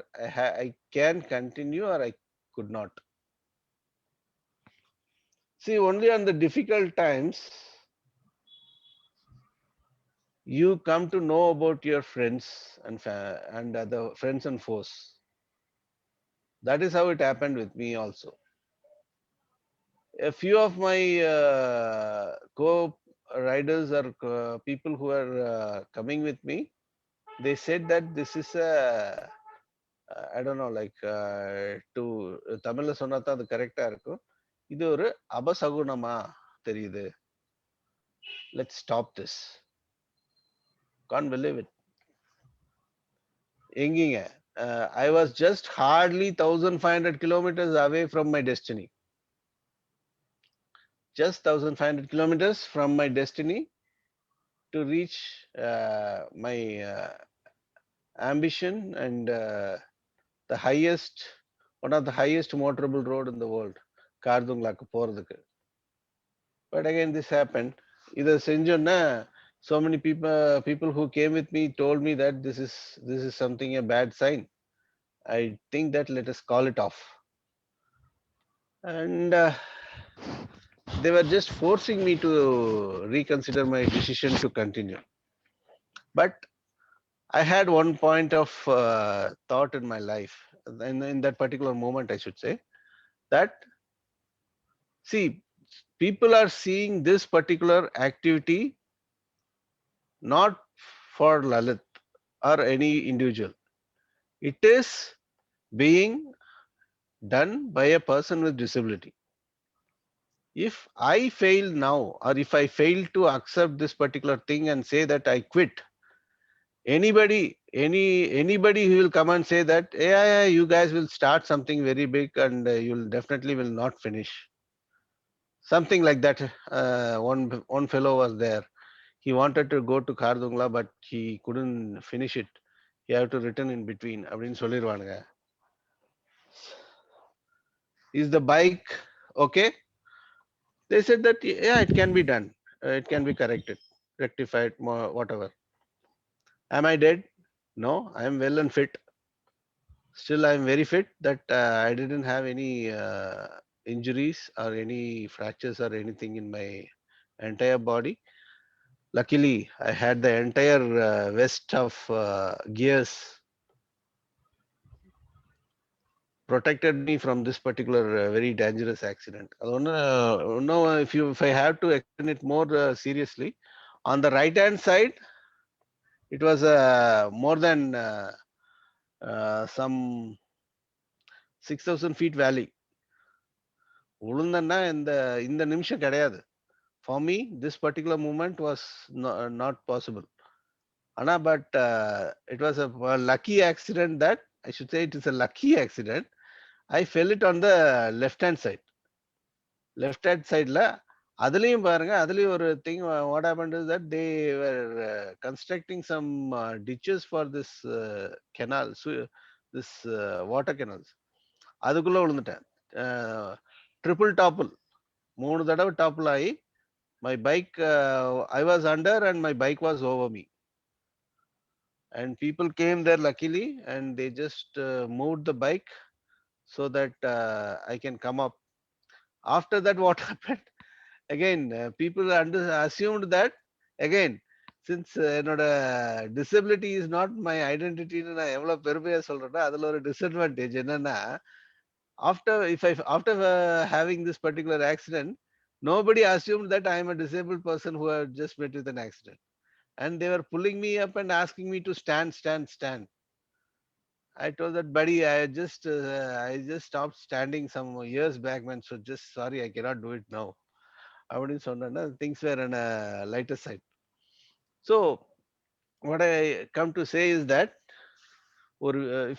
I can continue or I could not. See, only on the difficult times you come to know about your friends and other friends and foes. That is how it happened with me also. A few of my co-riders or people who are coming with me, they said that this is a I don't know, like to தமிழ்ல சொன்னா தான் அது கரெக்டா இருக்கும். இது ஒரு அபசகுனமா தெரியுது. Let's stop this. Can't believe it. எங்கீங்க? I was just hardly 1500 kilometers away from my destiny. Just 1500 kilometers from my destiny to reach my ambition and the highest, one of the highest motorable road in the world, கார்துங்கலாக்கு போறதுக்கு. But again, this happened. இதை செஞ்சோன்னா, so many people who came with me told me that this is something a bad sign. I think that let us call it off. And they were just forcing me to reconsider my decision to continue. But I had one point of thought in my life, in that particular moment, I should say, that, see, people are seeing this particular activity not for Lalit or any individual. It is being done by a person with disability. If I fail now, or if I fail to accept this particular thing and say that I quit, anybody who will come and say that, yeah, you guys will start something very big and you'll definitely will not finish. Something like that. One fellow was there. He wanted to go to Khardungla, but he couldn't finish it. He had to return in between. அப்படின்னு சொல்லிருவானுங்க. Is the bike okay? They said that, yeah, it can be done. It can be corrected, rectified, whatever. Am I dead? No, I am well and fit. Still, I am very fit that I didn't have any injuries or any fractures or anything in my entire body. Luckily, I had the entire vest of gears protected me from this particular very dangerous accident. No, if I have to explain it more seriously, on the right hand side, it was more than some 6,000 feet valley. உளுந்தன்னா இந்த நிமிஷம் கிடையாது. For me, this particular movement was not possible. But it was a lucky accident that, I should say it is a lucky accident. I fell it on the left hand side. Left hand side la, அதுலயும் பாருங்க, அதுலயும் ஒரு thing, what happened is that they were constructing some ditches for this canal, this water canals. அதுக்குள்ள விழுந்துட்டேன். Triple topple, 3 தடவை topple ஆகி, my bike, I was under and my bike was over me. And people came there luckily and they just moved the bike so that I can come up. After that, what happened? Again, people assumed that, again, since disability is not my identity, நான் எவ்வளவு பெருமையா சொல்றேன்னா, அதுல ஒரு disadvantage என்னன்னா, after having this particular accident, nobody assumed that I am a disabled person who had just met with an accident. And they were pulling me up and asking me to stand. I told that, buddy, I just stopped standing some years back, man. So just sorry, I cannot do it now. அப்படின்னு சொன்னேன்னா things were on a lighter side. So what I come to say is that, or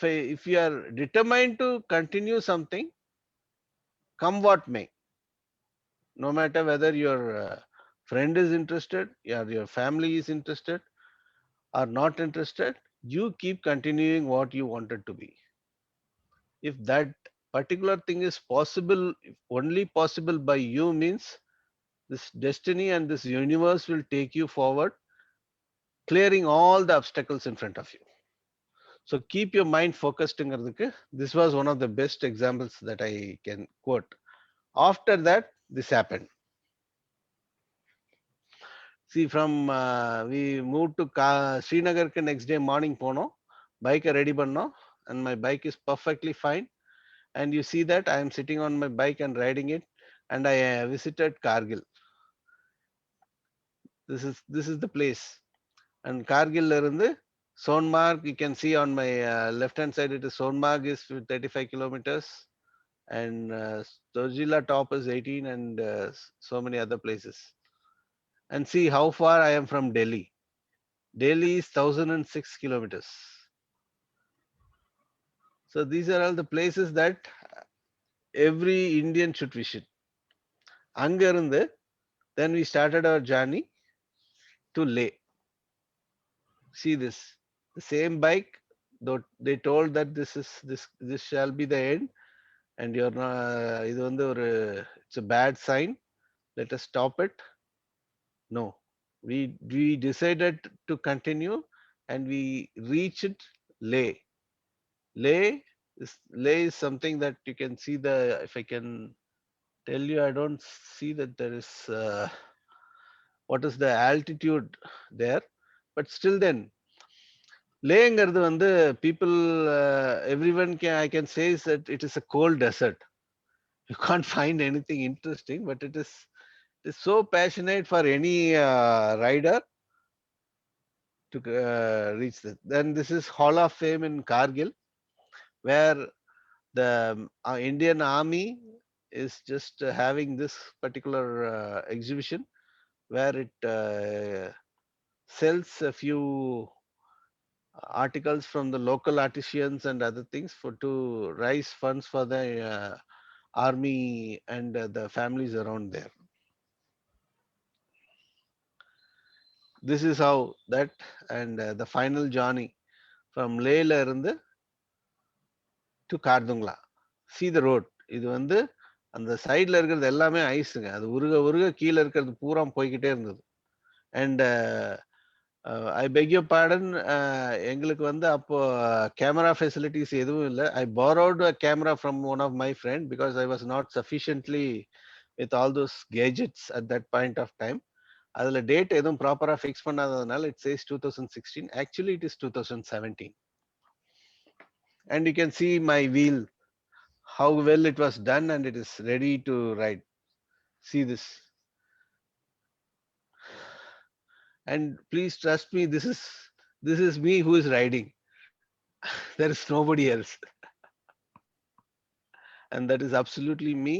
if you are determined to continue something, come what may, no matter whether your friend is interested, or your family is interested or not interested, you keep continuing what you wanted to be. If that particular thing is possible, only possible by you, means this destiny and this universe will take you forward, clearing all the obstacles in front of you. So keep your mind focused. This was one of the best examples that I can quote. After that, this happened. See, from we moved to Srinagar next day morning pono, bike ready banno, and my bike is perfectly fine. And you see that I am sitting on my bike and riding it, and I visited Kargil. This is the place. And Kargil irundhu Sonmarg, you can see on my left hand side, it is Sonmarg is 35 kilometers, and Dorjila top is 18, and so many other places. And see how far I am from Delhi. Delhi is 1006 kilometers. So these are all the places that every Indian should visit. Anga irundhu, then we started our journey to Leh. See this, the same bike, though they told that this shall be the end, and you're not, it's a bad sign, let us stop it. No, we decided to continue, and we reached Leh. Leh is something that you can see, the if I can tell you, I don't see that there is what is the altitude there, but still then லேங்கிறது வந்து people everyone I can say is that it is a cold desert. You can't find anything interesting, but it is so passionate for any rider to reach this. Then this is Hall of Fame in Kargil, where the Indian Army is just having this particular exhibition, where it sells a few articles from the local artisans and other things to raise funds for the army and the families around there. This is how that, and the final journey from Leh la irundhu to Kardungla. See the road. இது வந்து அந்த சைடுல இருக்கிறது எல்லாமே ஐஸுங்க. அது உருக கீழ இருக்கிறது பூரா போய்கிட்டே இருந்தது. And I beg your pardon, எங்களுக்கு வந்து அப்போ camera facilities எதுவும் இல்ல. I borrowed a camera from one of my friend because I was not sufficiently with all those gadgets at that point of time. அதுல டேட் எதுவும் ப்ராப்பரா fix பண்ணாததுனால it says 2016. Actually it is 2017. And you can see my wheel, how well it was done, and it is ready to ride. See this. And please trust me, this is me who is riding. There is nobody else. And that is absolutely me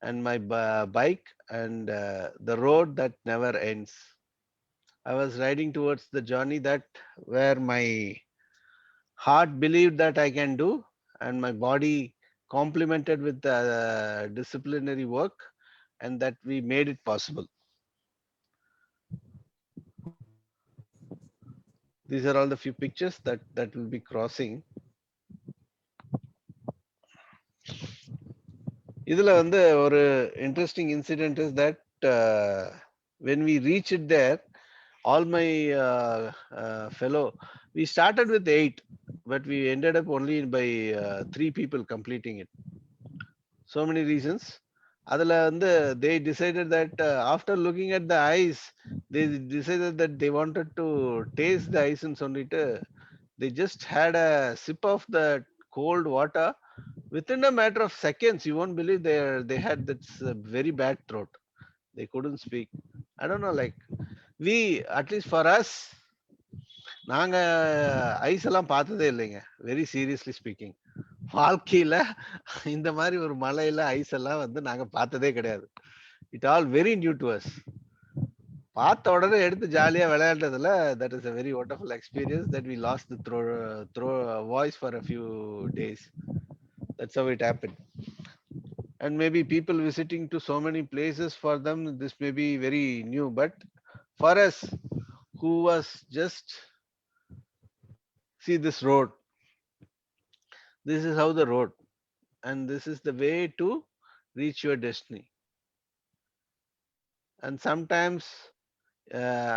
and my bike, and the road that never ends. I was riding towards the journey that where my heart believed that I can do, and my body complemented with the disciplinary work, and that we made it possible. These are all the few pictures that will be crossing. இதுல வந்து ஒரு interesting incident is that when we reached there, all my fellow, we started with 8, but we ended up only by 3 people completing it. So many reasons. அதுல வந்து they decided that after looking at the ice, they decided that they wanted to taste the ice and சொல்லிட்டு they just had a sip of the cold water. Within a matter of seconds, you won't believe they had this very bad throat. They couldn't speak. I don't know, like we, at least for us, நாங்க ice எல்லாம் பார்த்ததே இல்லைங்க. Very seriously speaking. வாழ்க்கையில இந்த மாதிரி ஒரு மலையில ice எல்லாம் வந்து நாங்க பார்த்ததே கிடையாது. It all very new to us. பார்த்த உடனே எடுத்து ஜாலியா விளையாண்டதுல that is a very wonderful experience that we lost the throw voice for a few days. That's how it happened. And maybe people visiting to so many places, for them this may be very new, but for us who was just see this road, this is how the road, and this is the way to reach your destiny. And sometimes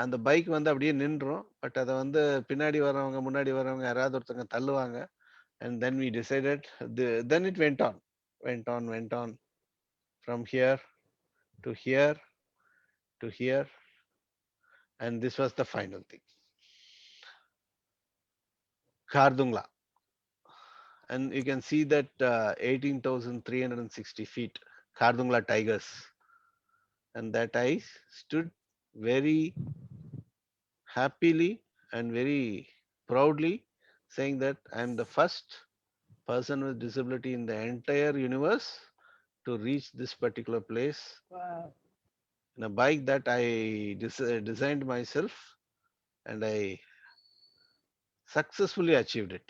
அந்த bike வந்து அப்படியே நின்றோம், but அதை வந்து பின்னாடி வரவங்க முன்னாடி வரவங்க யாராவது ஒருத்தவங்க தள்ளுவாங்க. And then we decided, then it went on from here to here to here, and this was the final thing, Khardungla. And you can see that 18,360 feet, Khardungla Tigers. And that I stood very happily and very proudly saying that I am the first person with disability in the entire universe to reach this particular place. Wow. In a bike that I designed myself, and I successfully achieved it.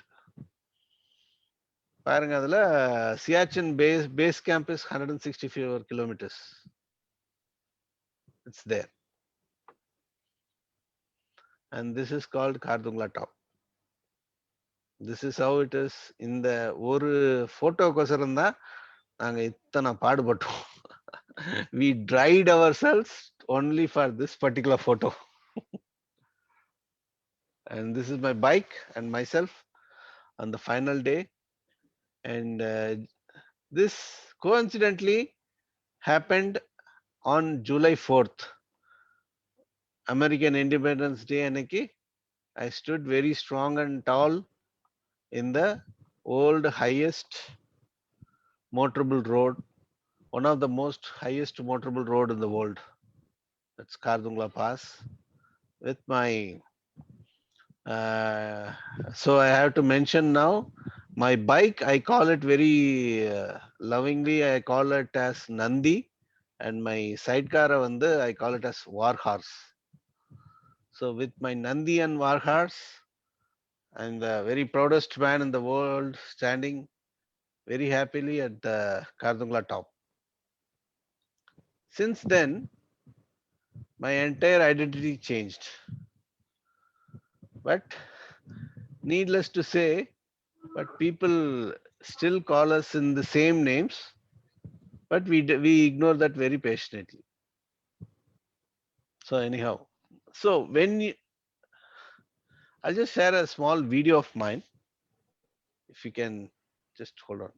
பாருங்க, அதுல Siachen base camp is 164 kilometers. It's there. And this is called Khardungla Top. This is how it is. இந்த ஒரு போட்டோக்கோசரம் தான் நாங்க இத்தனை பாடுபட்டோம். We dried ourselves only for this particular photo. And this is my bike and myself on the final day. And this coincidentally happened on July 4th, American Independence Day அன்னைக்கு. I stood very strong and tall in the old highest motorable road, one of the most highest motorable road in the world. That's Khardungla Pass. With my so I have to mention now, my bike, I call it very lovingly, I call it as Nandi, and my sidecar வந்து I call it as War Horse. So with my Nandi and War Horse, I'm the very proudest man in the world, standing very happily at the Khardungla top. Since then, my entire identity changed. But needless to say, but people still call us in the same names, but we ignore that very passionately. So anyhow, so when I'll just share a small video of mine, if you can just hold on.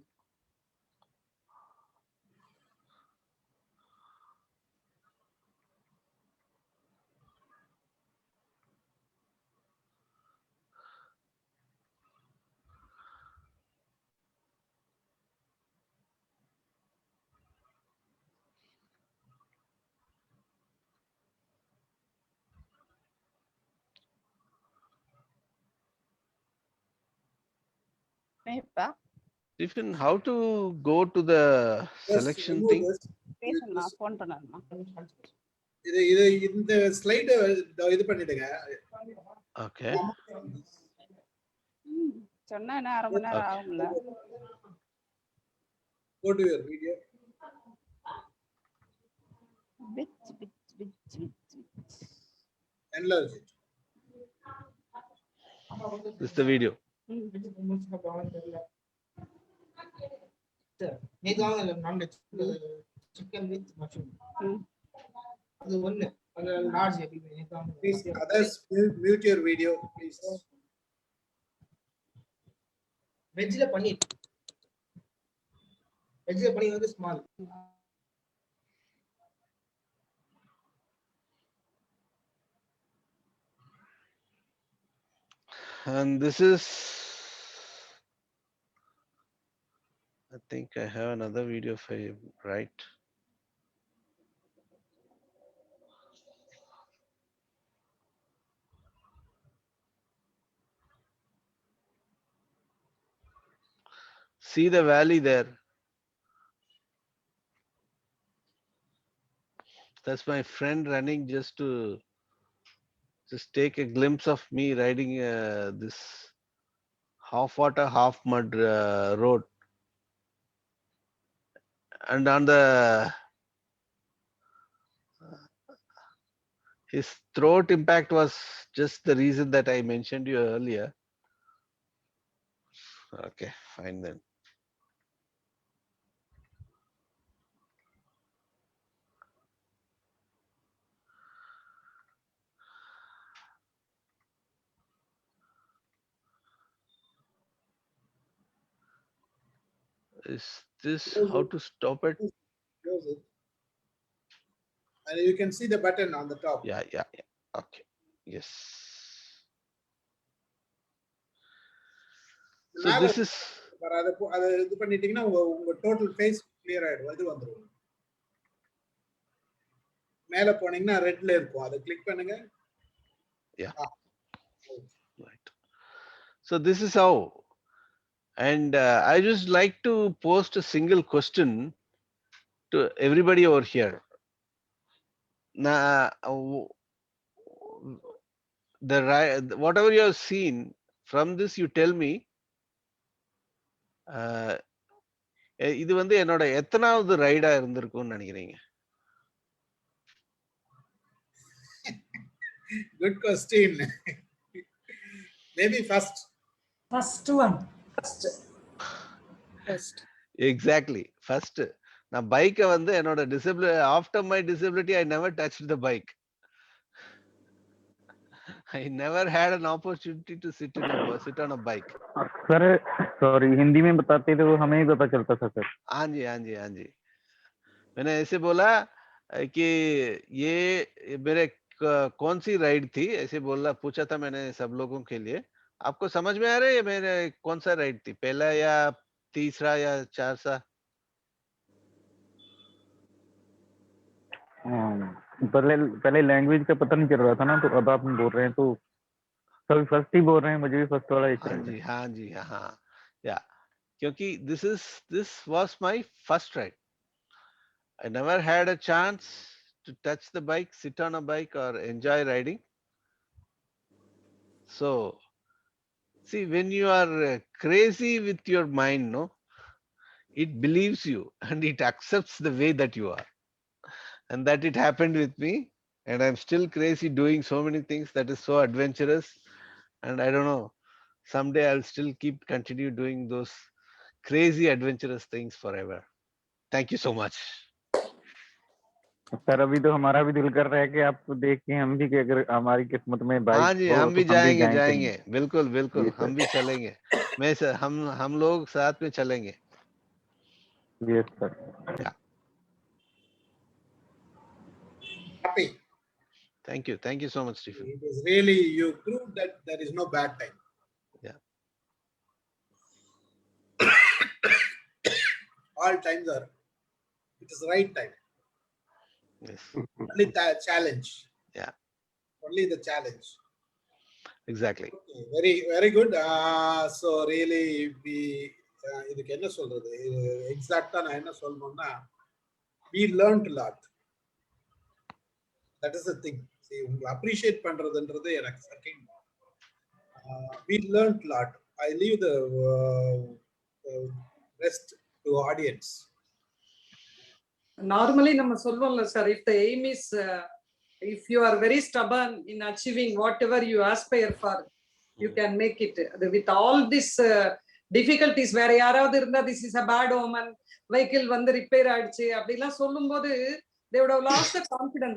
Mepa, Stephen, how to go to the Yes, selection remove thing? this. பேசணும்னா phone பண்ணணுமா இது இந்த slide இது பண்ணிடுங்க. Okay. சொன்னா என்ன அரை மணி நேரம் ஆகும்ல. Go to your video. Which. Enlarge it. This is the video. Chicken with mushroom. அது ஒண்ணு அது லார்ஜ் எப்படி Please, others mute your video, please. வெஜ்ல பன்னீர் வந்து small. And this is, I think I have another video for you, right? See the valley there. That's my friend running just to just take a glimpse of me riding this half water, half mud road. And on the his throat impact was just the reason that I mentioned you earlier. Okay, fine then. Is this how to stop it? Close it. And you can see the button on the top. Yeah. Okay. Yes. So மேல this is அதை இது பண்ணிட்டீங்கன்னா உங்க total face clear ஆயிடும். இது வந்துரும். மேல போனீங்கன்னா ரெட்ல இருக்கும். அதை கிளிக் பண்ணுங்க. Yeah. Right. So this is how. And I just like to post a single question to everybody over here. Now, whatever you have seen from this, you tell me. இது வந்து என்னோட எத்தனாவது ரைடா இருந்திருக்கும்னு நினைக்கிறீங்க? Good question. Maybe first one. Exactly. First. நான் பைக்கை வந்து என்னோட after my disability I never touch the bike. I never had an opportunity to sit on a bike. Sir sorry Hindi में बताते तो हमें ही पता चलता था सर. हाँ जी. मैंने ऐसे बोला कि ये मेरे कौन सी राइड थी ऐसे पूछा था मैंने सब लोगों के लिए. आपको समझ में आ रहा है मेरे कौन सा राइड थी, पहला या तीसरा या चौथा? पहले लैंग्वेज का पता नहीं चल रहा था ना, तो अब आप बोल रहे हैं तो सभी फर्स्ट ही बोल रहे हैं. मुझे भी फर्स्ट वाला ही. हाँ जी. या क्योंकि this was my first ride. I never had a chance to touch the bike, sit on a bike or enjoy riding. So see, when you are crazy with your mind, no, it believes you and it accepts the way that you are. And that it happened with me, and I'm still crazy doing so many things that is so adventurous. And I don't know, someday I'll still continue doing those crazy adventurous things forever. Thank you so much. Sir अभी तो हमारा भी दिल कर रहा है कि आपको देख के हम भी, अगर हमारी किस्मत में बाइक हाँ जी, हो, हम भी तो जाएंगे. बिल्कुल जी, हम भी चलेंगे. हम लोग साथ में चलेंगे. Yes sir. happy. Thank you so much, Stephen. It is really, you proved that there is no bad time. Yeah. All times are, it is right time. Yes. Only the challenge. Yeah. Only the challenge. Exactly. Okay, very good. So really இதுக்கு என்ன சொல்றது, எக்ஸாக்ட்டா நான் என்ன சொல்லணும்னா, we learned a lot. That is the thing. See, உங்களை appreciate பண்றதுன்றது எனக்கு second. We learned a lot. I leave the rest to audience. Normally நம்ம சொல்வோம்ல sir, if the aim is if you are very stubborn in achieving whatever you aspire for, you can make it. With all this difficulties, வேற யாராவது இருந்தா this is a bad omen, vehicle வந்து repair ஆயிடுச்சு அப்படிலாம் சொல்லும்போது they would have lost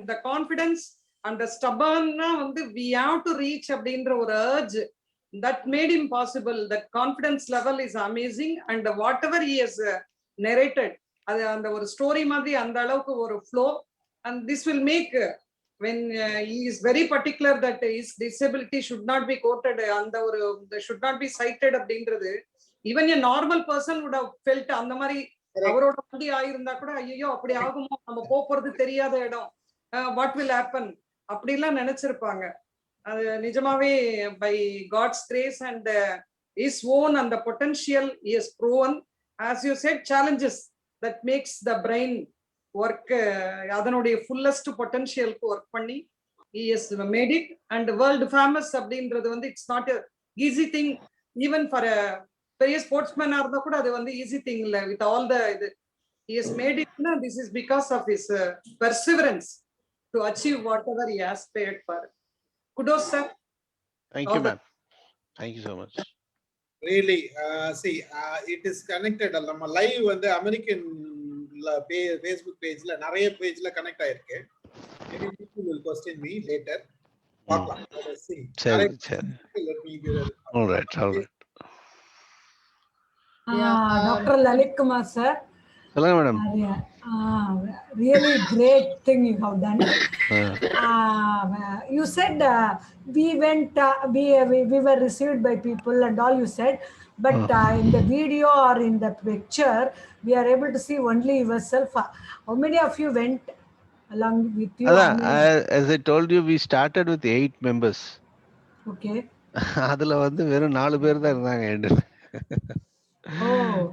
the confidence and the stubborn வந்து we have to reach அப்படின்ற ஒரு urge that made him possible. That confidence level is amazing, and whatever he has narrated, அது அந்த ஒரு ஸ்டோரி மாதிரி அந்த அளவுக்கு ஒரு flow, and this will make when he is very particular that his disability should not be quoted, அந்த ஒரு should not be cited அப்படின்றது even a normal person would have felt. அந்த மாதிரி அவரோட வண்டி ஆயிருந்தா கூட ஐயோ அப்படி ஆகுமோ, நம்ம போறது தெரியாத இடம், what will happen அப்படிலாம் நினைச்சிருப்பாங்க. அது நிஜமாவே by God's grace and his own and the potential he has proven, as you said, challenges that makes the brain work அதனுடைய fullest potential work பண்ணி he has made it, and world famous அப்படின்றது வந்து it's not a easy thing even for a பெரிய ஸ்போர்ட்ஸ்மேனா இருந்தா கூட அது வந்து easy thing இல்ல with all the இது he has made it. This is because of his perseverance to achieve whatever he aspired for. Kudos, sir. Thank All you, the- ma'am. Thank you so much. Really, see, it is connected. நம்ம live வந்து American Facebook பேஜ்ல நிறைய பேஜ்ல connect ஆயிருக்கு. Maybe people will question me later. பார்க்கலாம். Let us see. சரி சரி. Let me give it. All right, all right. Dr. Lalit Kumar, sir. சொல்லுங்க madam. Really great thing you have done. You said we went, we were received by people and all you said, but in the video or in the picture, we are able to see only yourself. How many of you went along with you? அதான், as I told you, we started with 8 members. Okay. அதுல வந்து வெறும் 4 பேர் தான் இருந்தாங்க எண்டில். Oh,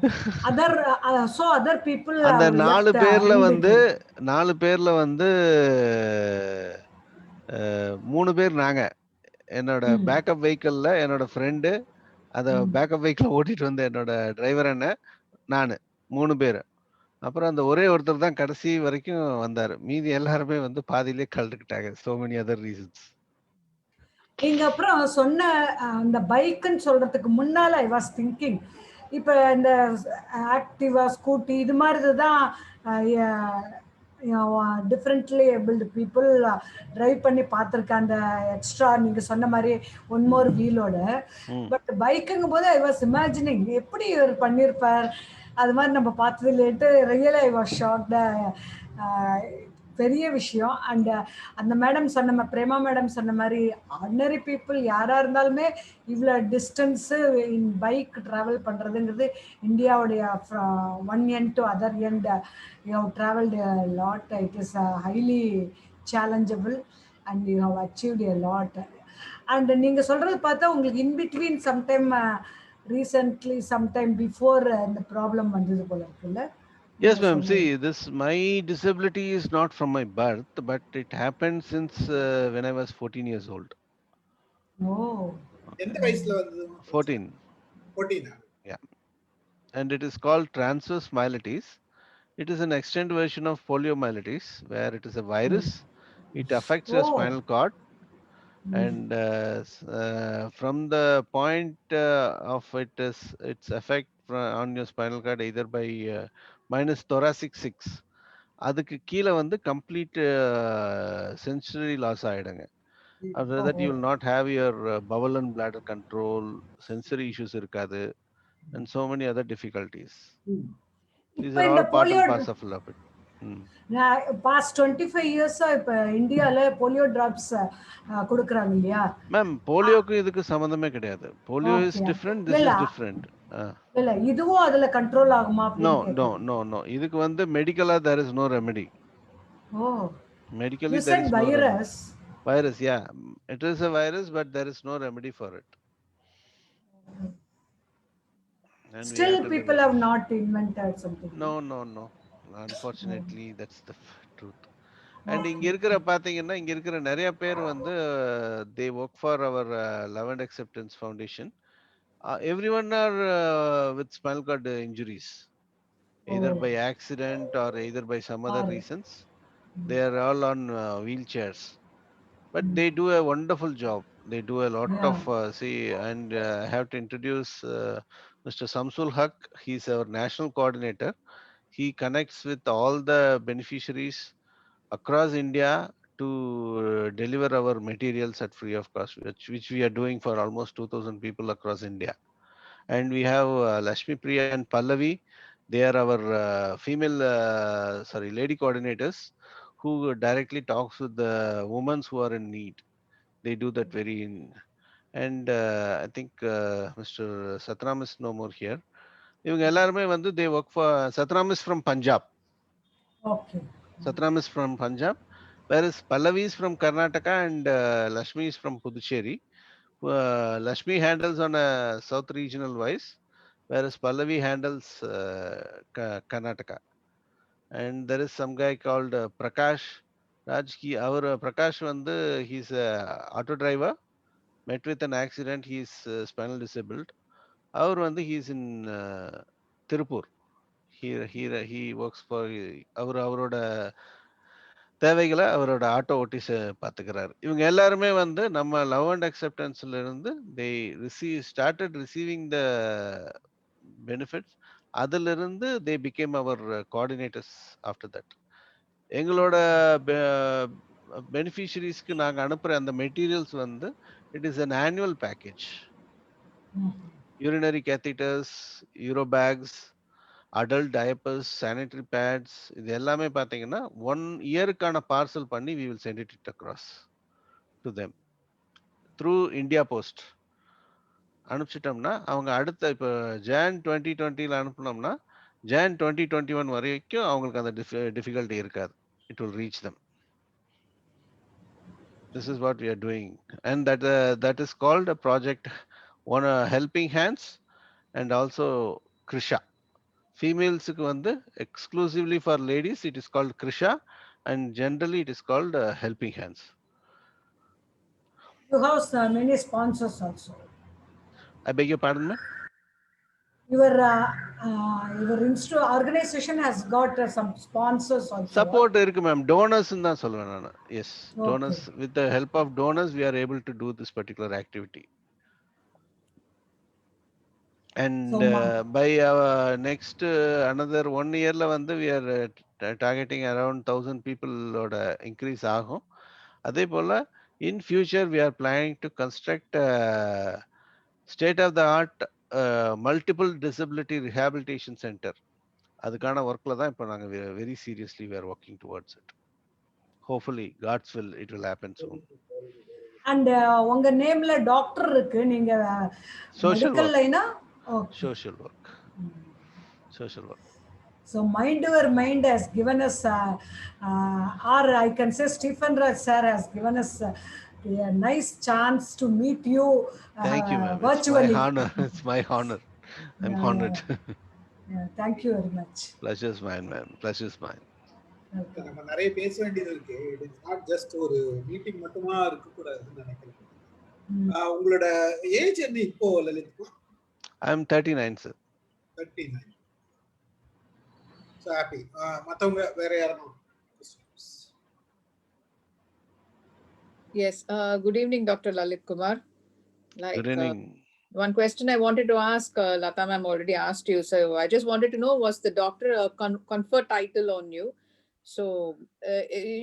so other people அந்த 4 left, பேர்ல in வந்து between. 4 பேர்ல வந்து 3 பேர் நாங்க. என்னோட பேக்கப் வெஹிக்கிள்ல என்னோட ஃப்ரெண்டு, அத பேக்கப் வெஹிக்கிள் ஓட்டிட்டு வந்த என்னோட டிரைவர் அண்ணன், நானு 3 பேரு. அப்புறம் அந்த ஒரே ஒருத்தர் தான் கடைசி வரைக்கும் வந்தாரு. மீதி எல்லாருமே வந்து பாதியிலே கழட்டுக்கிட்டாங்க. So many other reasons. நீங்க அப்புறம் சொன்ன அந்த பைக்குன்னு சொல்றதுக்கு முன்னால ஐ வாஸ் திங்கிங், இப்போ இந்த ஆக்டிவா ஸ்கூட்டி இது மாதிரி தான் டிஃப்ரெண்ட்லி ஏபிள்டு பீப்புள் டிரைவ் பண்ணி பார்த்துருக்கேன். அந்த எக்ஸ்ட்ரா நீங்கள் சொன்ன மாதிரி ஒன் மோர் வீலோட. பட் பைக்குங்கும் போது ஐ வாஸ் இமேஜினிங் எப்படி இவர் பண்ணியிருப்பார், அது மாதிரி நம்ம பார்த்தது இல்லைட்டு ரியல் ஐ வாஸ் ஷாக்டு. பெரிய விஷயம். அண்ட் அந்த மேடம் சொன்ன பிரேமா மேடம் சொன்ன மாதிரி ஆர்டினரி பீப்புள் யாராக இருந்தாலுமே இவ்வளோ டிஸ்டன்ஸு இன் பைக் ட்ராவல் பண்ணுறதுங்கிறது இந்தியாவுடைய one end to other end you have travelled lot. It is highly challengeable and you have achieved a lot. And நீங்கள் சொல்கிறது பார்த்தா உங்களுக்கு in between sometime recently sometime before இந்த ப்ராப்ளம் வந்தது போல இருக்குல்ல? Yes, ma'am. See, my disability is not from my birth, but it happened since when I was 14 years old. Oh. எந்த வயசுல வந்தது? 14. 14. Yeah. And it is called transverse myelitis. It is an extended version of poliomyelitis, where it is a virus. It affects your spinal cord. And from the point of its effect on your spinal cord, either by minus thoracic 6, அதுக்கு கீழே வந்து complete sensory loss ஆயிடுங்க. After that you will not have your bowel and bladder control, sensory issues இருக்காது, and so many other difficulties. These are all part and parcel of it. Past 25 இயர்ஸா இப்ப இந்தியால polio drops கொடுக்கறாங்க இல்லையா ma'am? போலியோக்கு இதுக்கு சம்பந்தமே கிடையாது. Polio is different, this is different. இல்ல இதுவும் அதுல கண்ட்ரோல் ஆகுமா? No, no, no, no. இதுக்கு வந்து மெடிக்கலா there is no remedy. Oh. Medically you there said is virus. No virus, yeah. It is a virus, but there is no remedy for it. And still people have not invented something. No, no, no. Unfortunately, that's the truth. And இங்க இருக்கிற பாத்தீங்கன்னா, இங்க இருக்கிற நிறைய பேர் வந்து they work for our Love and Acceptance Foundation. Everyone are with spinal cord injuries, either by accident or either by some other reasons. They are all on wheelchairs, but they do a wonderful job. They do a lot of and I have to introduce Mr. Samsul Haq. He's our national coordinator. He connects with all the beneficiaries across India to deliver our materials at free of cost, which we are doing for almost 2,000 people across India. And we have Lashmi Priya and Pallavi. They are our lady coordinators who directly talks with the women who are in need. They do that and I think Mr. Satram is no more here. இவங்க எல்லாருமே வந்து they work for Satram is from Punjab. Okay. Satram is from Punjab, whereas Pallavi is from Karnataka and Lashmi is from Puducherry. Lashmi handles on a south regional wise, whereas Pallavi handles Karnataka. And there is some guy called Prakash Rajki. Our Prakash வந்து he's a auto driver, met with an accident, he's spinal disabled. அவர் வந்து he's in Tirupur. He works for அவரோட தேவைகளை அவரோட auto ஓட்டி பார்த்துக்கிறாரு. இவங்க எல்லாருமே வந்து நம்ம லவ் அண்ட் அக்செப்டன்ஸ்ல இருந்து ஸ்டார்டட் ரிசீவிங் த பெனிஃபிட்ஸ். அதிலிருந்து they became our coordinators after that. எங்களோட பெனிஃபிஷரிஸ்க்கு நாங்க அனுப்புற அந்த மெட்டீரியல்ஸ் வந்து it is an annual package. urinary catheters, uro bags, adult diapers, sanitary pads, இது எல்லாமே பாத்தீங்கன்னா 1 இயருக்கான பார்சல் பண்ணி we will send it across to them through India Post. அனுப்பிச்சிட்டோம்னா அவங்க அடுத்த இப்போ Jan 2020ல அனுப்புனோம்னா Jan 2021 வரைக்கும் அவங்களுக்கு அந்த டிஃபிகல்ட்டி இருக்காது. It will reach them. This is what we are doing, and that is called a project one helping hands, and also Krisha. Females க்கு வந்து exclusively for ladies it is called Krisha, and generally it is called helping hands. You have many sponsors also. I beg your pardon, ma'am? Your organization has got some sponsors also. Support இருக்கு ma'am. Donors தான் சொல்லுவேன் நான். Yes, Okay. Donors, with the help of donors we are able to do this particular activity. And So, by next another 1 yearல வந்து we are targeting around 1,000 people ஓட increase ஆகும். அதே போல in future we are planning to construct state of the art multiple disability rehabilitation center. அதுக்கான ஒர்க்ல தான் இப்போ நாங்க very seriously we are working towards it. Hopefully God's will it will happen soon. And உங்க நேம்ல டாக்டர் இருக்கு, நீங்க Social medical work. லைனா? Social work. Social work. So Mind Over Mind has given us, or I can say Stephen Raj sir has given us a nice chance to meet you Thank you, ma'am. virtually. It's my honor. It's my honor. I'm Yeah, honored. Yeah, thank you very much. Pleasure's mine, ma'am. Pleasure's mine. Okay. நம்ம நிறைய பேச வேண்டியது இருக்கு. It is not just ஒரு meeting மட்டுமா இருக்க கூடாதுன்னு நினைக்கிறேன். உங்களோட ஏஜ் என்ன இப்போ Lalit? I'm 39, sir. 39. So happy. மத்தவங்க வேற யாரும்? Yes. Good evening, Dr. Lalit Kumar. Good evening. One question I wanted to ask, Lata ma'am already asked you. So I just wanted to know, was the doctor confer title on you? So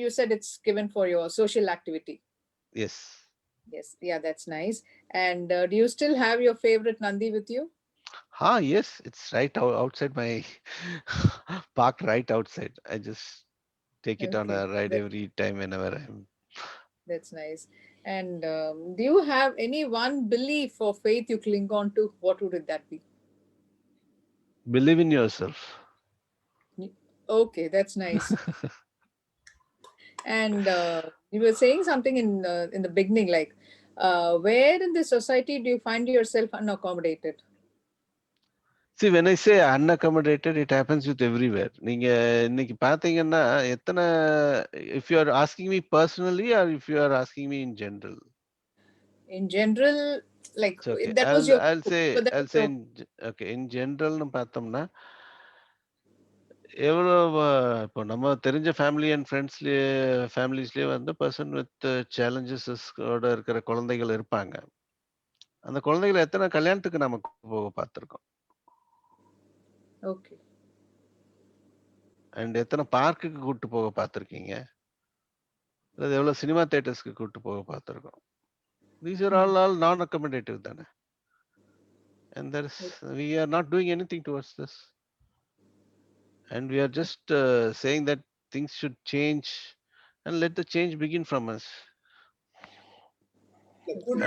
you said it's given for your social activity. Yes. Yes. Yeah, that's nice. And do you still have your favorite Nandi with you? Yes. It's right outside my parked right outside. I just take it on a ride every time whenever I'm. That's nice. And do you have any one belief or faith you cling on to? What would that be? Believe in yourself. Okay, that's nice. And you were saying something in the beginning, like where in the society do you find yourself unaccommodated? See, when I say unaccommodated, it happens with everywhere. நீங்க இன்னைக்கு பாத்தீங்கன்னா எத்தனை, if you are asking me personally or if you are asking me in general? In general, like okay. that was your. I'll say in general னு பார்த்தோம்னா எவ்வளோ இப்போ நம்ம தெரிஞ்ச ஃபேமிலி அண்ட் ஃபேமிலிஸ்லயே வந்து பர்சன் வித் சேலஞ்சஸோட இருக்கிற குழந்தைகள் இருப்பாங்க. அந்த குழந்தைகளை எத்தனை கல்யாணத்துக்கு நம்ம போக பார்த்துருக்கோம். ஓகே. அண்ட் எத்தனை பார்க்குக்கு கூட்டு போக பார்த்துருக்கீங்க, அல்லது எவ்வளவு சினிமா தியேட்டர்ஸ்க்கு கூட்டு போக பார்த்துருக்கோம். These are all non-accommodative தானே. And we are not doing anything towards this. And we are just saying that things should change and let the change begin from us.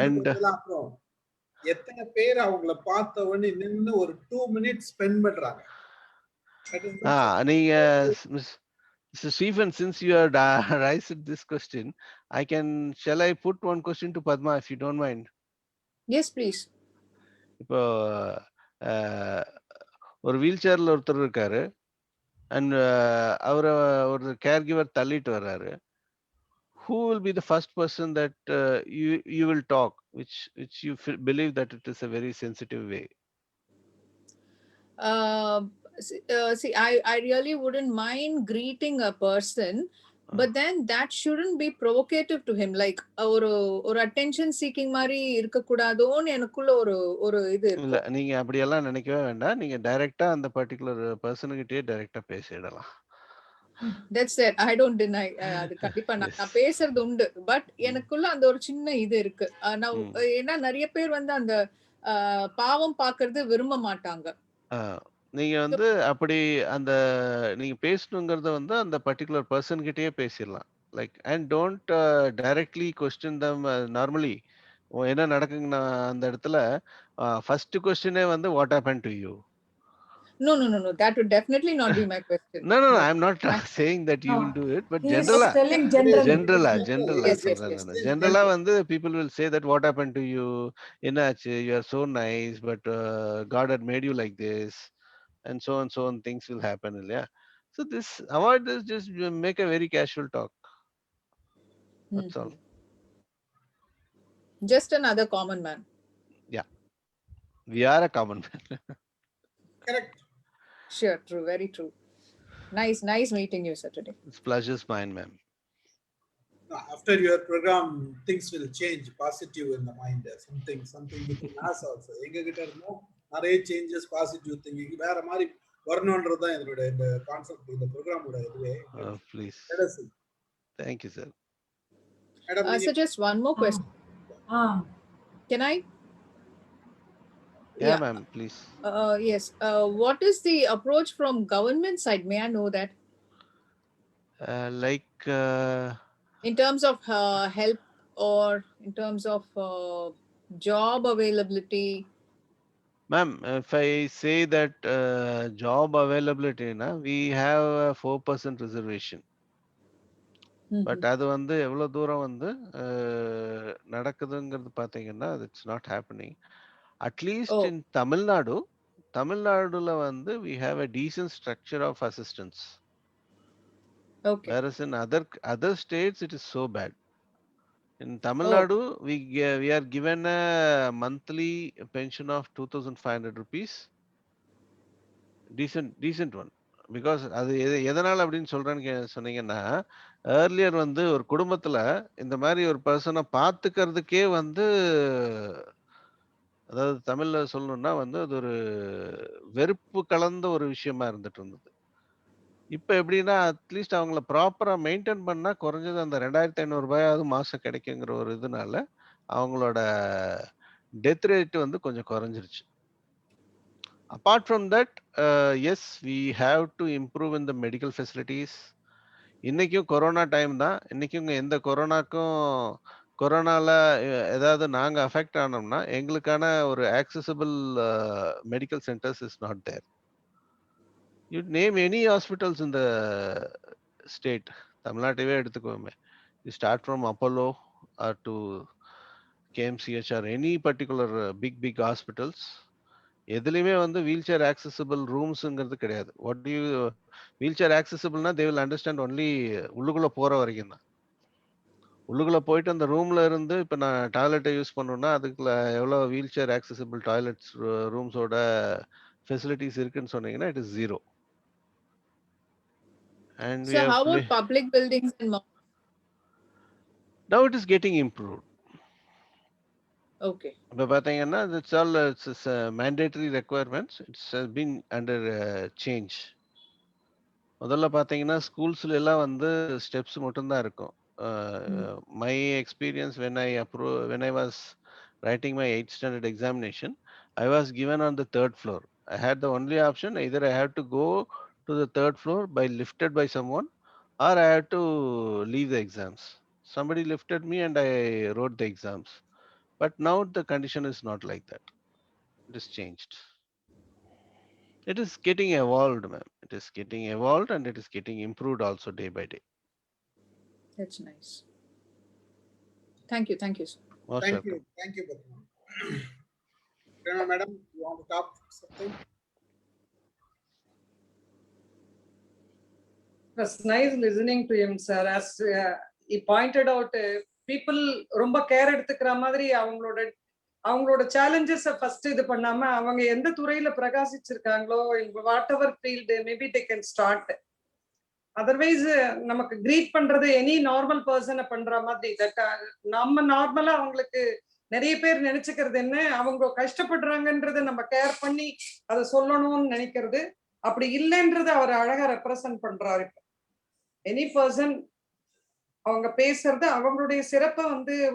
And எத்தனை பேர் அவங்கள பார்த்த உடனே நின்னு ஒரு 2 minutes spend பண்றாங்க. நீங்க Mr. Stephen, since you had raised this question, shall I put one question to Padma if you don't mind? Yes, please. இப்போ ஒரு வீல் சேர்ல ஒருத்தர் இருக்காரு அண்ட் அவரை ஒரு கேர் கிவர் தள்ளிட்டு வர்றாரு. Who will be the first person that you will talk, which you believe that it is a very sensitive way? See, I really wouldn't mind greeting a person, but then that shouldn't be provocative to him. Like ஒரு attention seeking மாதிரி இருக்க கூடாதோன்னு எனக்குள்ள ஒரு இது இல்ல இருக்கும். நீங்க அப்படியெல்லாம் நினைக்கவே வேண்டாம். நீங்க டைரக்டா அந்த பர்టిక్యులர் பர்சனுக்கிட்டே டைரக்டா பேசிடலாம். That's it. I don't deny. அது கண்டிப்பா நான் பேசுறது உண்டு. பட் எனக்குள்ள அந்த ஒரு சின்ன இது இருக்கு. நான் ஏன்னா நிறைய பேர் வந்து அந்த பாவம் பார்க்கறது விரும்ப மாட்டாங்க. நீங்க வந்து அப்படி அந்த நீங்க பேசணுங்கிறத வந்து அந்த பர்టిక్యులர் பர்சன் கிட்டயே பேசிடலாம். Like and don't directly question them normally. என்ன நடக்குங்கன்னா அந்த இடத்துல ஃபர்ஸ்ட் கொஸ்டினே வந்து what happen to you? No. That would definitely not be my question. No. I'm not saying that you will do it, but He is generally. telling generally. Yes. Generally வந்து people will say that what happened to you? என்னாச்சு? You are so nice, but God had made you like this, and so on things will happen. இல்லையா? So avoid this. Just make a very casual talk. That's all. Just another common man. Yeah, we are a common man. Correct. Sure, true, very true. Nice meeting you, sir, today. It's pleasure's mine, ma'am. After your program, things will change positive in the mind. Something within us also. எங்க கிட்ட இருந்தோம் நிறைய changes positive thinking வேற மாதிரி வரணும்ன்றது தான் இதோட இந்த concept இந்த ப்ரோக்ராமோட இதுவே. Please. Thank you, sir. So just one more question. Can I? Yeah, ma'am, please. Yes. What is the approach from government side? May I know that? In terms of help or in terms of job availability? Ma'am, if I say that job availability, we have a 4% reservation. But அது வந்து எவ்வளவு தூரம் வந்து நடக்குதுங்கிறது பாத்தீங்கன்னா it's not happening. At least in தமிழ்நாடுல வந்து we have a decent structure of assistance. Okay. Whereas in other states it is so bad. In Tamil Nadu we are given a monthly pension of 2,500 rupees. Decent one. Because அது எதனால அப்படின்னு சொல்றேன்னு சொன்னீங்கன்னா earlier வந்து ஒரு குடும்பத்துல இந்த மாதிரி ஒரு பர்சனை பார்த்துக்கிறதுக்கே வந்து அதாவது தமிழ்ல சொல்லணும்னா வந்து அது ஒரு வெறுப்பு கலந்த ஒரு விஷயமா இருந்துட்டு இருந்தது. இப்ப எப்படின்னா அட்லீஸ்ட் அவங்கள ப்ராப்பரா மெயின்டைன் பண்ணா குறைஞ்சது அந்த 2,500 ரூபாயாவது மாசம் கிடைக்குங்கிற ஒரு இதனால அவங்களோட டெத் ரேட் வந்து கொஞ்சம் குறைஞ்சிருச்சு. Apart from that, yes, we have to improve in the medical facilities. இன்னைக்கும் கொரோனா டைம் தான். இன்னைக்கும் எந்த கொரோனால ஏதாவது நாங்க அஃபெக்ட் ஆனோம்னா எங்களுக்கான ஒரு accessible medical centres is not there. You name any hospitals in the state. தமிழ்நாட்டையே எடுத்துக்கோமே. You start from Apollo or to KMCH or any particular big hospitals எதுலையுமே வந்து வீல் சேர் ஆக்சஸபிள் ரூம்ஸுங்கிறது கிடையாது. வாட் யூ வீல் சேர் ஆக்சஸபிள்னா they will understand only உள்ளுக்குள்ள போற வரைக்கும் தான். உள்ளுக்குள்ள போயிட்டு அந்த ரூம்ல இருந்து இப்ப நான் டாய்லெட்டை யூஸ் பண்ணணும்னா அதுக்குள்ள எவ்வளவு வீல் சேர் ஆக்சஸபிள் டாய்லெட்ஸ் ரூம்ஸோட ஃபெசிலிட்டிஸ் இருக்குன்னு சொன்னீங்கன்னா it is zero. And so how about public buildings and malls? Now it is getting improved. Okay. இப்ப பாத்தீங்கன்னா it's all it's mandatory requirements. It's been under change. முதல்ல பாத்தீங்கன்னா ஸ்கூல்ஸ்ல எல்லாம் வந்து steps மட்டும் தான் இருக்கும். My experience when I was writing my 8th standard examination, I was given on the 3rd floor. I had the only option, either I have to go to the 3rd floor lifted by someone, or I had to leave the exams. Somebody lifted me and I wrote the exams. But now the condition is not like that. It is changed. It is getting evolved, ma'am. It is getting evolved and it is getting improved also day by day. That's nice. Thank you, sir. Thank you, Padma. Prema madam, you want to talk something? It was nice listening to him, sir. As he pointed out, people ரொம்ப care எடுத்துக்கிற மாதிரி அவங்களோட challenges first இது பண்ணாம அவங்க எந்த துறையில பிரகாசிச்சிருக்காங்களோ whatever field maybe they can start. Otherwise நமக்கு கிரீட் பண்றது எனி நார்மல் பர்சனை பண்ற மாதிரி நம்ம நார்மலா அவங்களுக்கு நிறைய பேர் நினைச்சுக்கிறது என்ன, அவங்க கஷ்டப்படுறாங்கன்றத நம்ம கேர் பண்ணி அதை சொல்லணும்னு நினைக்கிறது அப்படி இல்லைன்றது அவர் அழகா ரெப்ரசன்ட் பண்றாரு. எனி பர்சன் அவங்க பேசுறது அவங்களுடைய சிறப்பை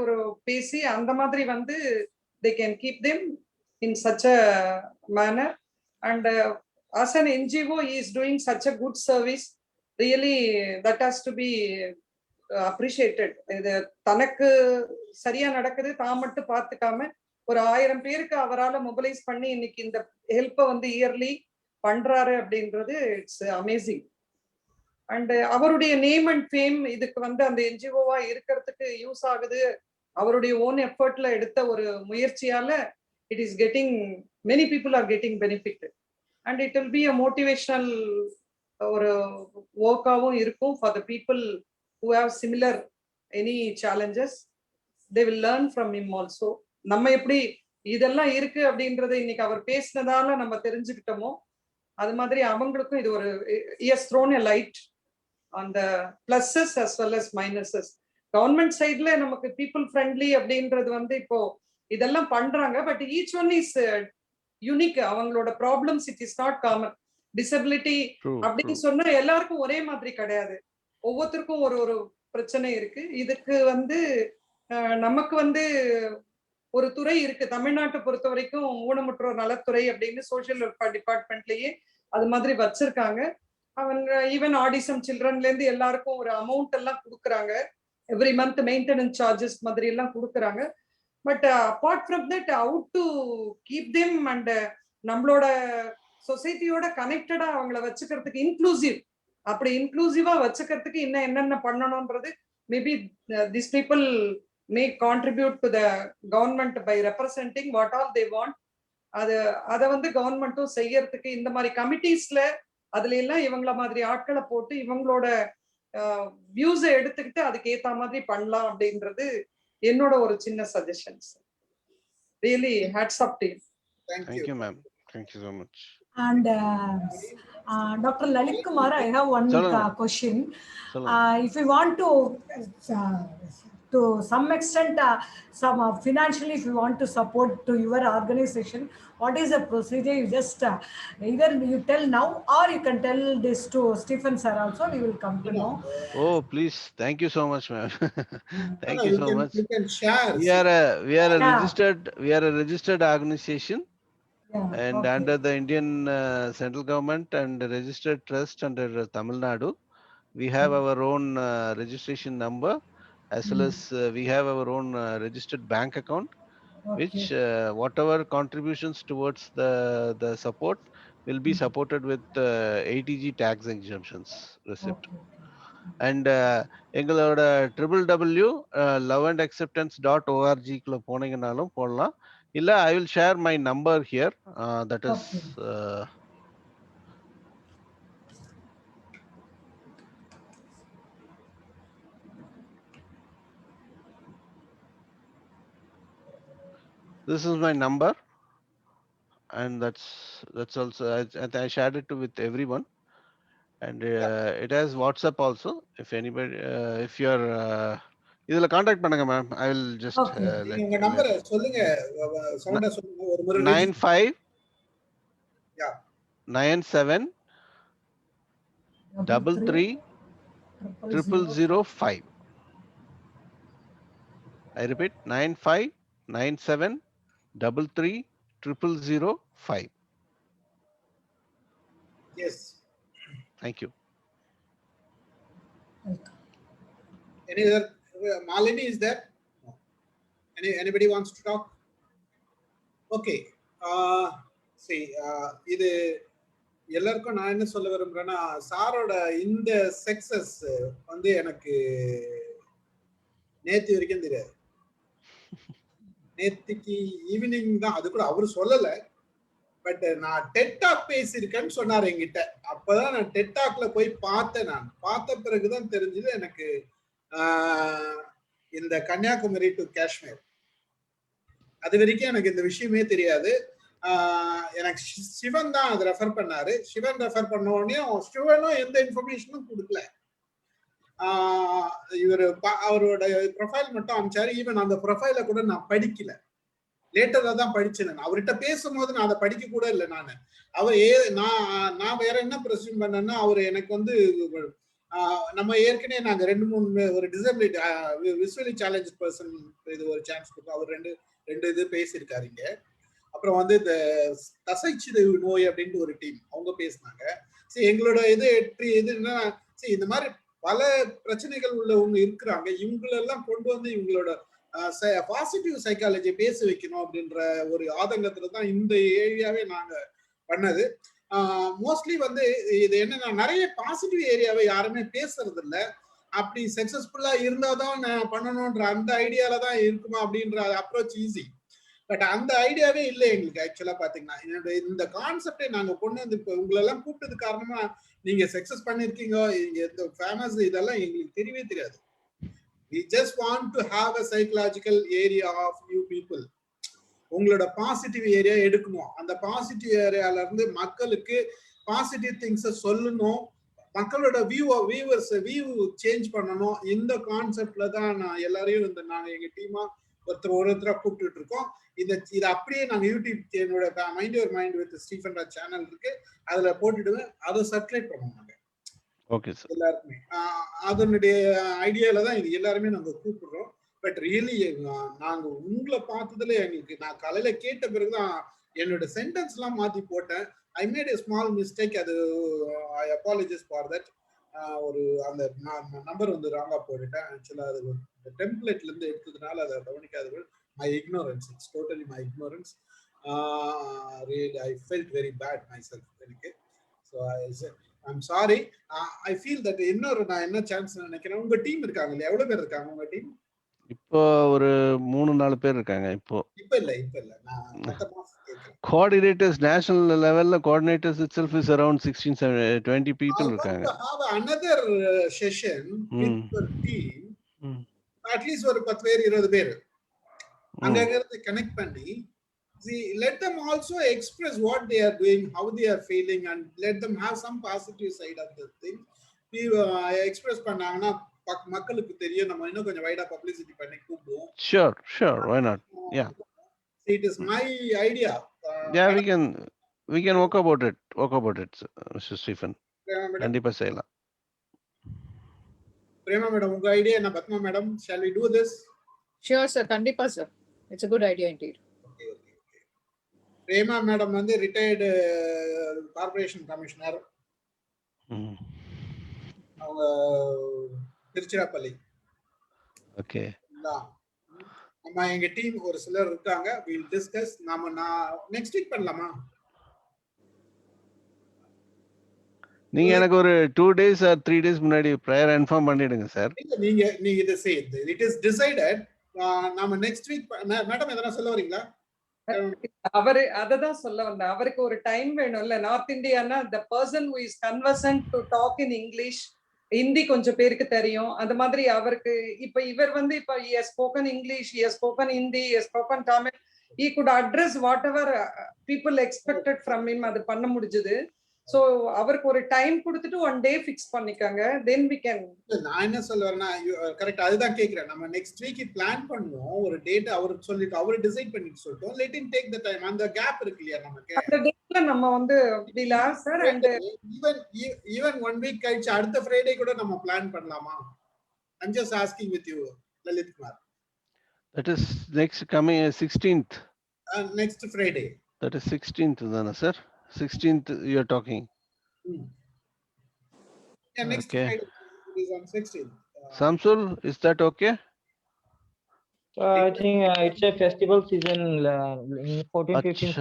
ஒரு பேசி அந்த மாதிரி they can keep them in such a manner, and as an NGO he is doing such a good service. Really that has to be appreciated. இது தனக்கு சரியா நடக்குது தான் மட்டும் பார்த்துக்காம ஒரு 1000 பேருக்கு அவரால் மொபிலைஸ் பண்ணி இன்னைக்கு இந்த ஹெல்ப்பை இயர்லி பண்றாரு அப்படின்றது இட்ஸ் அமேசிங். அண்ட் அவருடைய நேம் அண்ட் ஃபேம் இதுக்கு அந்த என்ஜிஓவா இருக்கிறதுக்கு யூஸ் ஆகுது. அவருடைய ஓன் எஃபர்ட்ல எடுத்த ஒரு முயற்சியால it is getting many people are getting benefit, and it will be a motivational ஒரு ஒர்க்காகவும் இருக்கும் for the people who have similar any challenges. They will learn from him also. நம்ம எப்படி இதெல்லாம் இருக்கு அப்படின்றத இன்னைக்கு அவர் பேசினதால நம்ம தெரிஞ்சுக்கிட்டோமோ அது மாதிரி அவங்களுக்கும் இது ஒரு he has thrown a light on the pluses as well as minuses. Government சைட்ல நமக்கு பீப்புள் ஃப்ரெண்ட்லி அப்படின்றது இப்போ இதெல்லாம் பண்றாங்க, but each one is unique. அவங்களோட problems it is not common. Disability அப்படின்னு சொன்னா எல்லாருக்கும் ஒரே மாதிரி கிடையாது, ஒவ்வொருத்தருக்கும் ஒரு ஒரு பிரச்சனை இருக்கு. இதுக்கு நமக்கு ஒரு துறை இருக்கு தமிழ்நாட்டை பொறுத்த வரைக்கும், ஊனமுற்றோர் நலத்துறை அப்படின்னு சோசியல் வெல்ஃபேர் டிபார்ட்மெண்ட்லயே அது மாதிரி வச்சிருக்காங்க. அவங்க ஈவன் ஆடிசம் சில்ட்ரன்ல இருந்து எல்லாருக்கும் ஒரு அமௌண்ட் எல்லாம் கொடுக்குறாங்க, எவ்ரி மந்த் மெயின்டெனன்ஸ் சார்ஜஸ் மாதிரி எல்லாம் கொடுக்குறாங்க. But apart from that out to keep them and நம்மளோட சொசைட்டியோட கனெக்டடா அவங்கள வச்சுக்கிறதுக்கு இன்க்ளூசிவ், அப்படி இன்க்ளூசிவா வச்சுக்கிறதுக்கு இன்னும் என்னென்ன பண்ணணும்ன்றது maybe this people may contribute to the government by representing what all they want. அதை கவர்மெண்ட்டும் செய்யறதுக்கு இந்த மாதிரி கமிட்டிஸ்ல அதுல எல்லாம் இவங்கள மாதிரி ஆட்களை போட்டு இவங்களோட வியூஸை எடுத்துக்கிட்டு அதுக்கு ஏத்த மாதிரி பண்ணலாம் அப்படின்றது என்னோட ஒரு சின்ன suggestions. Really hats off to you. Thank you ma'am, thank you so much. And Dr. Lalit Kumar, I have one question. If you want to some extent financially, if you want to support to your organization, what is the procedure? You just either you tell now or you can tell this to Stephen sir also, we will come to know. Oh please, thank you so much ma'am. Thank you so much. You can share. We are a registered organization. Yeah, And okay. under the Indian central government and registered trust under Tamil Nadu, we have our own registration number, as well as we have our own registered bank account, which whatever contributions towards the support will be supported with 80G tax exemptions receipt. And எங்களோட www.loveandacceptance.org குள்ள போனீங்கனாலும் போடலாம், இல்ல I will share my number here, that is this is my number, and that's also I shared it with everyone, and it has WhatsApp also. If anybody if you are இதுல contact பண்ணுங்க ma'am. I will just உங்க number சொல்லுங்க, சவுண்டா சொல்லுங்க ஒரு முறை. 95 yeah 97 33 0005. I repeat, 95 97 33 0005. yes. Thank you. Any other? Malini is there? No. Anybody wants to talk? Okay. See, இது எல்லாருக்கும் நான் என்ன சொல்ல விரும்புறேன்னா, சாரோட இந்த சக்சஸ் எனக்கு நேத்து வரைக்கும் தெரியாது. நேத்திக்கு ஈவினிங் தான், அது கூட அவரு சொல்லல. பட் நான் டெட் டாக் பேசியிருக்கேன்னு சொன்னார் என்கிட்ட. அப்பதான் நான் டெட் டாக்ல போய் பார்த்தேன். நான் பார்த்த பிறகுதான் தெரிஞ்சது எனக்கு இந்த கன்னியாகுமரி டு காஷ்மீர், அது வரைக்கும் எனக்கு இந்த விஷயமே தெரியாது. எனக்கு சிவன் தான் அதை ரெஃபர் பண்ணாரு. சிவன் ரெஃபர் பண்ண உடனே சிவனும் எந்த இன்ஃபர்மேஷனும் கொடுக்கல. இவர் அவரோட ப்ரொஃபைல் மட்டும் அனுப்பிச்சாரு. ஈவன் அந்த ப்ரொஃபைல கூட நான் படிக்கல, லேட்டரா தான் படிச்சேன். அவர்கிட்ட பேசும்போது நான் அதை படிக்க கூட இல்லை. நான் வேற என்ன பிரச்சனை பண்ணேன்னா, அவர் எனக்கு வந்து நம்ம ஏற்கனவே நாங்க 2-3 ஒரு டிசபிலிட்டி விசுவலி சேலஞ்ச் பர்சன் இது ஒரு சான்ஸ் கொடுத்தோம். அவர் ரெண்டு இது பேசியிருக்காரு இங்க. அப்புறம் வந்து இந்த தசைச்சிதைவு நோய் அப்படின்ட்டு ஒரு டீம் அவங்க பேசினாங்க. சரி, எங்களோட இதுன்னா சரி, இந்த மாதிரி பல பிரச்சனைகள் உள்ளவங்க இருக்கிறாங்க, இவங்களெல்லாம் கொண்டு வந்து இவங்களோட பாசிட்டிவ் சைக்காலஜி பேச வைக்கணும் அப்படின்ற ஒரு ஆதங்கத்துல தான் இந்த ஏரியாவே நாங்க பண்ணது. மோஸ்ட்லி வந்து இது என்னன்னா, நிறைய பாசிட்டிவ் ஏரியாவை யாருமே பேசுறது இல்லை. அப்படி சக்சஸ்ஃபுல்லா இருந்தாதான் பண்ணணும்ன்ற அந்த ஐடியால தான் இருக்குமா அப்படின்ற அப்ரோச் ஈஸி. பட் அந்த ஐடியாவே இல்லை எங்களுக்கு. ஆக்சுவலா பாத்தீங்கன்னா என்னோட இந்த கான்செப்டை நாங்க கொண்டு வந்து இப்போ உங்களை எல்லாம் கூப்பிட்டது காரணமா நீங்க சக்சஸ் பண்ணிருக்கீங்க, இந்த ஃபேமஸ் இதெல்லாம் எங்களுக்கு தெரியவே தெரியாது. We just want to have a psychological area of new people. உங்களோட பாசிட்டிவ் ஏரியா எடுக்கணும். அந்த பாசிட்டிவ் ஏரியால இருந்து மக்களுக்கு பாசிட்டிவ் திங்ஸை சொல்லணும். மக்களோட வியூ சேஞ்ச் பண்ணணும். இந்த கான்செப்ட்ல தான் நான் எல்லாரையும் நாங்க எங்க டீமா ஒருத்தரா கூப்பிட்டு இருக்கோம். இதை அப்படியே நாங்க யூடியூப் என்னோட mind your mind with Stephen Raj channel இருக்கு, அதுல போட்டுடுவேன். அதை சர்க்குலேட் பண்ணுவோம் நாங்க. Okay sir. எல்லாருக்குமே அதனுடைய ஐடியால தான் இது எல்லாருமே நாங்க கூப்பிடுறோம். பட் ரியலி நாங்க உங்களை பார்த்ததுல எங்களுக்கு, நான் காலையில கேட்ட பிறகுதான் என்னோட சென்டென்ஸ் எல்லாம் மாத்தி போட்டேன். I made a small mistake. அது ஐ அப்பாலஜைஸ் ஃபார் தட். ஒரு அந்த நம்பர் வந்து ராங்கா போட்டுட்டேன். ஆக்சுவலா அது டெம்ப்ளேட்ல இருந்து எடுத்ததுனால அதை கவனிக்காது. My ignorance, it's totally my ignorance. Really I felt very bad myself எனக்கு. So I'm sorry. I feel that இன்னொரு நான் என்ன சான்ஸ் நினைக்கிறேன், உங்க டீம் இருக்காங்க இல்லையா, எவ்வளவு பேர் இருக்காங்க உங்க டீம்? இப்போ ஒரு 3-4 பேர் இருக்காங்க. இப்போ இல்ல நான் கோஆர்டினேட்டர்ஸ் நேஷனல் லெவல்ல coordinators itself is around 16-20 people இருக்காங்க. have another session with your team. At least ஒரு 10 பேர் 20 பேர் அங்க இருந்து கனெக்ட் பண்ணி, see, let them also express what they are doing, how they are feeling, and let them have some positive side of the thing. Express பண்ணாங்கன்னா மக்களுக்கு தெரியும். நம்ம இன்னும் கொஞ்சம் வைடா பப்ளிசிட்டி பண்ணி கூப்பிடுவோம். Sure, why not? Yeah, it is my idea. Yeah, we can work about it, Mr. Stephen. கண்டிப்பா செய்யலாம். பிரேமா மேடம், உங்க ஐடியா என்ன? Padma madam, shall we do this? Sure sir, kandipa sir, it's a good idea indeed. Okay. Prema madam வந்து retired corporation commissioner, அவங்க Tiruchirappalli. Okay, நம்ம எங்க team ஒரு சிலர் இருக்காங்க. we'll discuss. நாம நெக்ஸ்ட் வீக் பண்ணலாமா? நீங்க எனக்கு ஒரு 2 days or 3 days முன்னாடி ப்ரையர் இன்ஃபார்ம் பண்ணிடுங்க சார். நீங்க இத செய்து it is decided. நாம நெக்ஸ்ட் வீக். மேடம் எதனா சொல்ல வரீங்களா? அவரு அததான் சொல்ல வந்தேன். அவருக்கு ஒரு டைம் வேணும்ல. North Indiana the person who is conversant to talk in English, Hindi கொஞ்சம் பேருக்கு தெரியும். அந்த மாதிரி அவருக்கு இப்ப இவர் வந்து இப்ப he has spoken English, he has spoken Hindi, he has spoken Tamil. He could address whatever people expected from him. அது பண்ண முடிஞ்சது. சோ அவருக்கு ஒரு டைம் கொடுத்துட்டு 1 day ஃபிக்ஸ் பண்ணிக்காங்க. then we can. நான் என்ன சொல்றேன்னா, கரெக்ட், அதுதான் கேக்குறேன். நம்ம நெக்ஸ்ட் வீக் பிளான் பண்ணுவோம். ஒரு டேட் அவருக்கு சொல்லிட்டு அவர் டிசைட் பண்ணிட்டு சொல்லிட்டோம். let him take the time. அந்த கேப் இருக்கு இல்லையா நமக்கு, அந்த டேட்ல நம்ம வந்து டீலா சார். and even 1 week கழிச்சு அடுத்த ஃப்ரைடே கூட நம்ம பிளான் பண்ணலாமா? I'm just asking with you, Lalit Kumar. That is next coming 16th. Next Friday. That is 16th தான sir? 16th you are talking. Yeah, next Okay. Friday is on 16th. Samsul, is that okay? I think it's a festival season in 14-15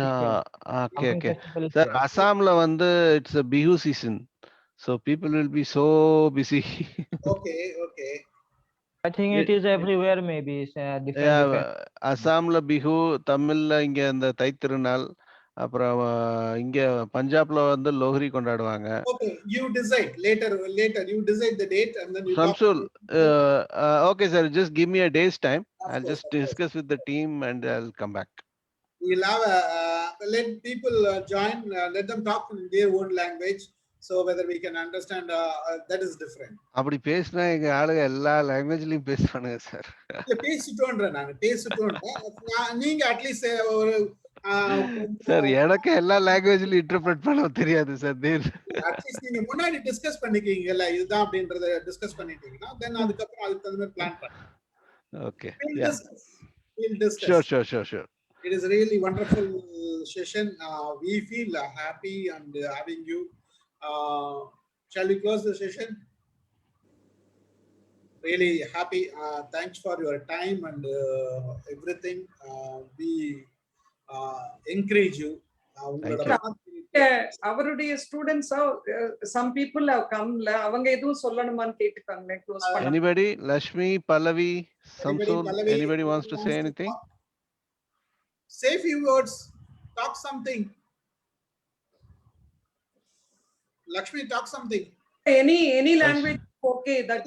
Acha, okay. festival is Sir, there. Assamla வந்து it's a Bihu season, so people will be so busy. Okay. I think it is everywhere maybe different Yeah, different. அசாம்ல Bihu, தமிழ்ல இங்க இந்த தைத்திருநாள், அப்புறம் இங்க பஞ்சாப்ல வந்து லோஹரி கொண்டாடுவாங்க. Okay, you decide later. You decide the date and then you talk. Samsul, okay sir, just give me a day's time. Of I'll course, just of course. discuss with the team and I'll come back. We'll have let people join. Let them talk in their own language. So whether we can understand, that is different. அப்படி பேசினா எங்க ஆளுங்க எல்லா லாங்குவேஜ்லயும் பேசுவானுங்க sir. இல்ல பேசிட்டோன்றேன் நான் பேசிட்டோன்றேன். நீங்க at least ஒரு sir எனக்கு எல்லா லாங்குவேஜ்லயும் இன்டர்பிரட் பண்ண தெரியாது சார். அட்லீஸ்ட் நீங்க முன்னாடி டிஸ்கஸ் பண்ணிக்கீங்கல்ல இதுதான் அப்படின்றத டிஸ்கஸ் பண்ணிட்டீங்கன்னா தென் அதுக்கப்புறம் அதுக்கு தகுந்த மாதிரி பிளான் பண்ணுங்க. Okay. We'll discuss. Sure. It is a really wonderful session. We feel happy and having you. Shall we close the session? Really happy. Thanks for your time and everything. We encourage you. அவருடைய students some people have come அவங்க எதுவும் சொல்லணுமான்னு கேட்டுக்காங்களே close பண்ண. Anybody? Lashmi, Pallavi, Samsul, anybody wants to say anything? Say few words. Talk something. Lakshmi, talk something. Any language okay that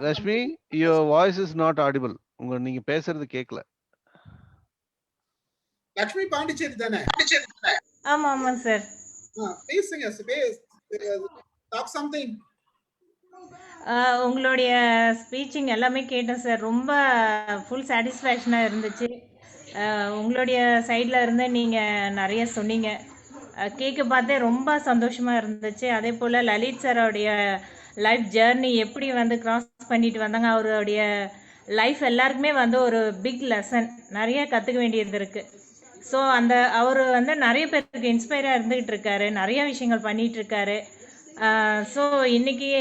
Lashmi, your voice is not audible. உங்க நீங்க பேசுறது கேட்கல. லக்ஷ்மி பாண்டிச்சேரி தானே? ஆமா sir. பேசுங்க talk something. உங்களுடைய speeching எல்லாமே கேட்டேன் சார். ரொம்ப ஃபுல் சாட்டிஸ்ஃபேக்ஷனா இருந்துச்சு. உங்களுடைய சைட்ல இருந்து நீங்க நிறைய சொன்னீங்க. கேட்க பார்த்தே ரொம்ப சந்தோஷமா இருந்துச்சு. அதே போல லலித் சாரோடைய லைஃப் ஜேர்னி எப்படி வந்து கிராஸ் பண்ணிட்டு வந்தாங்க, அவருடைய லைஃப் எல்லாருக்குமே வந்து ஒரு பிக் லெசன், நிறைய கற்றுக்க வேண்டியது இருக்குது. ஸோ அவர் வந்து நிறைய பேருக்கு இன்ஸ்பைராக இருந்துகிட்டு இருக்காரு, நிறைய விஷயங்கள் பண்ணிட்டு இருக்காரு. ஸோ இன்னைக்கு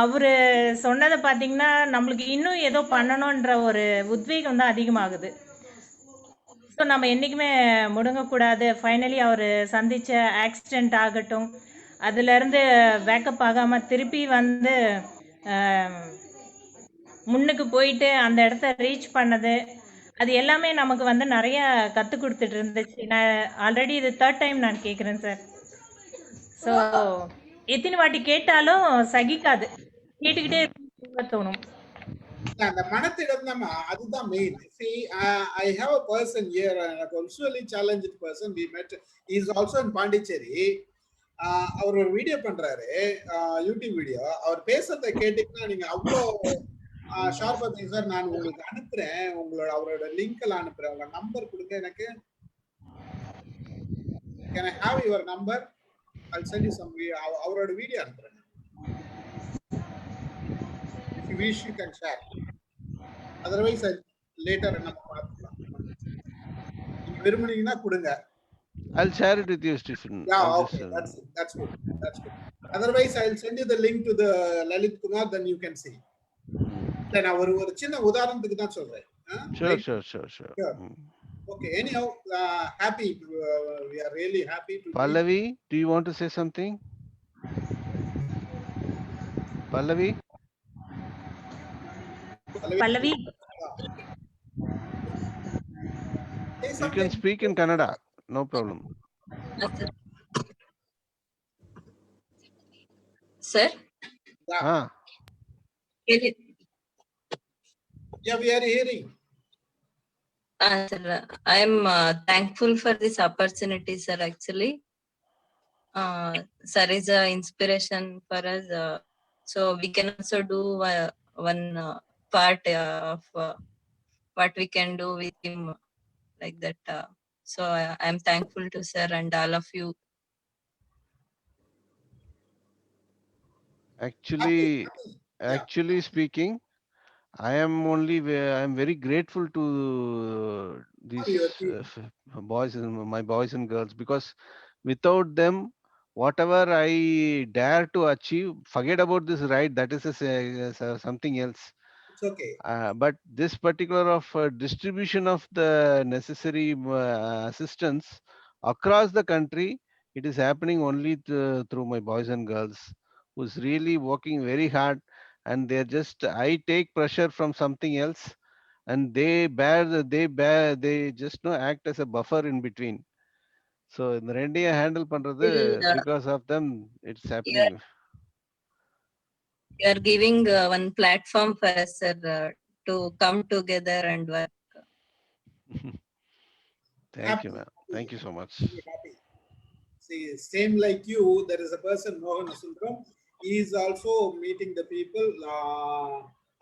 அவர் சொன்னதை பார்த்தீங்கன்னா நம்மளுக்கு இன்னும் ஏதோ பண்ணணுன்ற ஒரு உத்வேகம் தான் அதிகமாகுது. ஸோ நம்ம என்றைக்குமே முடங்கக்கூடாது. ஃபைனலி அவர் சந்தித்த ஆக்சிடெண்ட் ஆகட்டும், அதுலேருந்து பேக்கப் ஆகாமல் திருப்பி வந்து முன்னுக்கு போயிட்டு அந்த இடத்த ரீச் பண்ணது, அது எல்லாமே நமக்கு வந்து நிறைய கற்றுக் கொடுத்துட்டு இருந்துச்சு. நான் ஆல்ரெடி இது 3rd டைம் நான் கேட்குறேன் சார். ஸோ எத்தனை வாட்டி கேட்டாலும் சகிக்காது, கேட்டுக்கிட்டே தோணும். அந்த மனத்திடம் தான், அதுதான் main. See, I have a person here, a visually challenged person we met. He is also in Pondicherry. அவர் ஒரு வீடியோ பண்றாரு, யூடியூப் வீடியோ. அவர் பேசுறதை கேட்டீங்கன்னா நீங்க அவ்வளோ ஷார்ப்பா பேசுங்க சார். நான் உங்களுக்கு அனுப்புறேன், அவரோட லிங்க் எல்லாம் அனுப்புறேன். உங்க நம்பர் கொடுங்க எனக்கு. Can I have your number? I'll send you some video. அவரோட வீடியோ அனுப்புறேன். If you wish, you can share. Otherwise, later நம்ம பார்க்கலாம். நீங்க விரும்புனீங்கன்னா கொடுங்க. I'll share it with you, Stephen. Yeah, okay. That's good. Otherwise, I'll send you the link to the Lalit Kumar, then you can see. நான் ஒரு சின்ன உதாரணத்துக்கு தான் சொல்றேன். Sure. Okay, anyhow, happy. We are really happy to. Pallavi, do you want to say something? Pallavi? You can speak in Kannada, no problem. Sir? Yeah, we are hearing. Sir, I am thankful for this opportunity, sir. Actually, sir is an inspiration for us. So we can also do one part of what we can do with him, like that. So I am thankful to sir and all of you. Actually speaking, I am very grateful to these my boys and girls, because without them, whatever I dare to achieve, forget about this ride, that is something else. It's okay. But this particular of distribution of the necessary assistance across the country, it is happening only through my boys and girls, who's really working very hard. and they're just, I take pressure from something else, and they just act as a buffer in between. So இந்த ரெண்டையும் handle பண்றது Still, because of them it's you happening. are giving one platform for us, sir, to come together and work. Thank you, ma'am. Thank you so much. Really happy. See, same like you, there is a person, Mohan Sundram. He is also meeting the people.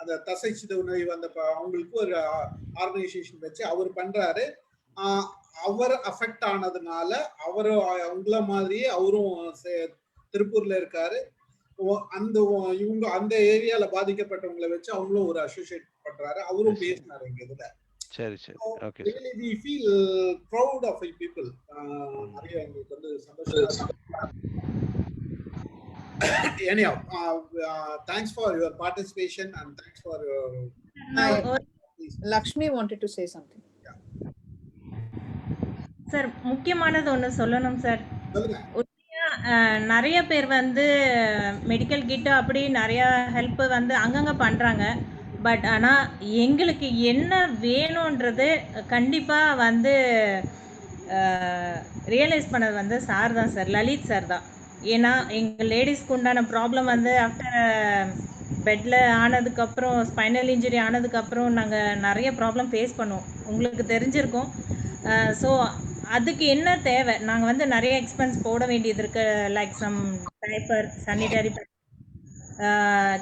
அந்த தசை சிதைவு நோய் வந்த அவங்களுக்கு ஒரு organisation வச்சு அவர் பண்றாரு. அவர் affect ஆனதுனால அவரு அவங்கள மாதிரியே அவரும் திருப்பூர்ல இருக்காரு. அந்த இவங்க அந்த ஏரியால பாதிக்கப்பட்டவங்களை வச்சு அவங்களும் ஒரு அசோசியேட் பண்றாரு. அவரும் பேசினாரு எங்க இதுல. சரி சரி, okay. Really we feel proud of you people. நிறைய எங்களுக்கு வந்து சந்தோஷமா. Anyhow, thanks for your participation and thanks for your. Lakshmi wanted to say something. Sir, முக்கியமானது ஒன்று சொல்லணும் சார். நிறைய பேர் வந்து மெடிக்கல் கிட்டு அப்படி நிறைய ஹெல்ப் வந்து அங்கங்கே பண்ணுறாங்க. பட் ஆனால் எங்களுக்கு என்ன வேணுன்றது கண்டிப்பாக வந்து ரியலைஸ் பண்ணது வந்து சார் தான் சார், லலித் சார் தான். ஏன்னா எங்கள் லேடிஸ்க்கு உண்டான ப்ராப்ளம் வந்து ஆஃப்டர் பெட்டில் ஆனதுக்கப்புறம், ஸ்பைனல் இன்ஜுரி ஆனதுக்கப்புறம் நாங்கள் நிறைய ப்ராப்ளம் ஃபேஸ் பண்ணுவோம், உங்களுக்கு தெரிஞ்சிருக்கும். ஸோ அதுக்கு என்ன தேவை, நாங்கள் வந்து நிறைய எக்ஸ்பென்ஸ் போட வேண்டியது இருக்குது. Like some diaper, sanitary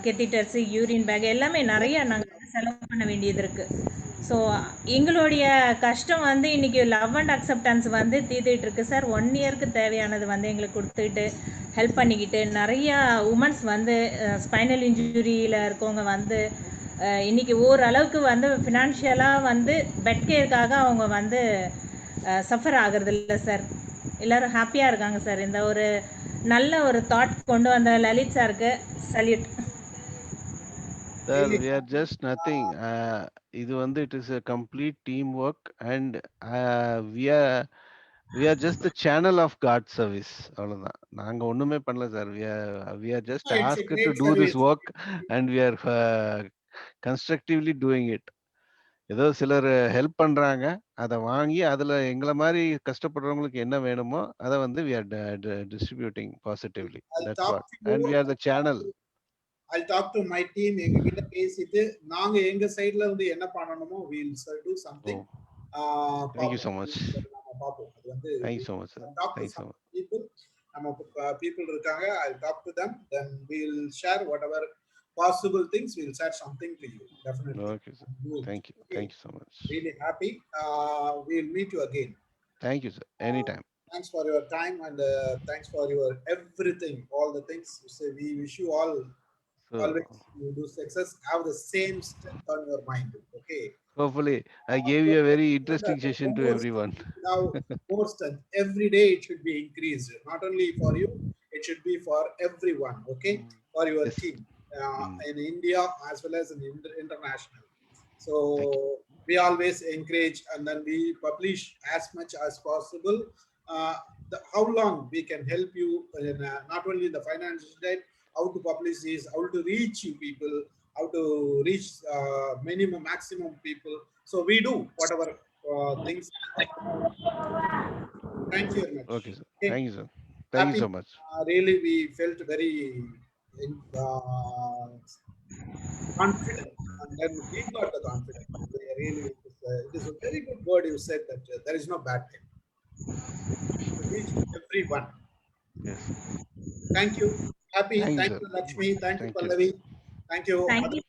catheters, urine bag எல்லாமே நிறைய நாங்கள் செலவு பண்ண வேண்டியது இருக்குது. ஸோ எங்களுடைய கஷ்டம் வந்து இன்றைக்கி லவ் அண்ட் அக்செப்டன்ஸ் வந்து தீர்த்துட்டு இருக்கு சார். 1 இயருக்கு தேவையானது வந்து எங்களுக்கு கொடுத்துக்கிட்டு ஹெல்ப் பண்ணிக்கிட்டு நிறையா உமன்ஸ் வந்து ஸ்பைனல் இன்ஜுரியில் இருக்கவங்க வந்து இன்றைக்கி ஓரளவுக்கு வந்து ஃபினான்ஷியலாக வந்து பெட் கேருக்காக அவங்க வந்து சஃபர் ஆகிறது இல்லை சார். எல்லோரும் ஹாப்பியாக இருக்காங்க சார். இந்த ஒரு நல்ல ஒரு தாட் கொண்டு வந்த லலித் சாருக்கு salute. Sir, we are just nothing. இது வந்து it is a complete teamwork and we are just the channel of God service. அவ்வளவுதான். நாங்க ஒண்ணுமே பண்ணல sir. We are just asked to do this work and we are constructively doing it. ஏதோ சிலர் help பண்றாங்க, அதை வாங்கி அதுல எங்களை மாதிரி கஷ்டப்படுறவங்களுக்கு என்ன வேணுமோ அதை வந்து we are distributing positively. That's what. And we are the channel. I'll talk to my team. எங்க கிட்ட பேசிட்டு நாங்க எங்க சைடுல இருந்து என்ன பண்ணணுமோ we'll do something. Thank you so much. பாப்போம். அது வந்து Thank you so much sir. Thank you so much. நம்ம people இருக்காங்க, I'll talk to them, then we'll share whatever possible things. We'll share something to you definitely. Okay sir. Thank you. Okay. Thank you so much. Really happy. We'll meet you again. Thank you sir. Anytime. Thanks for your time and thanks for your everything, all the things. So we wish you all always you do success, have the same strength on your mind. Okay, hopefully I gave you a very interesting session to everyone. Now more strength every day, it should be increased, not only for you, it should be for everyone. Okay, for your team in India as well as in international. So we always encourage and then we publish as much as possible how long we can help you in, not only in the financial side, how to publish this, how to reach you people, how to reach minimum, maximum people. So we do whatever things. Thank you very much. Okay sir. Okay. Thank you sir. Thank you so much. Really we felt very confident and then we got the confidence. Really, it is a very good word you said that there is no bad time. Reach everyone. Yes. Thank you. Happy. Thank you, Lakshmi. Thank you, Pallavi. Thank you. Thank you,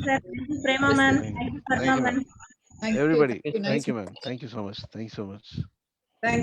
sir. Thank you, Prema ma'am. Thank you, Padma ma'am. Everybody. Thank you, ma'am. Thank you so much. Thank you so much. Thank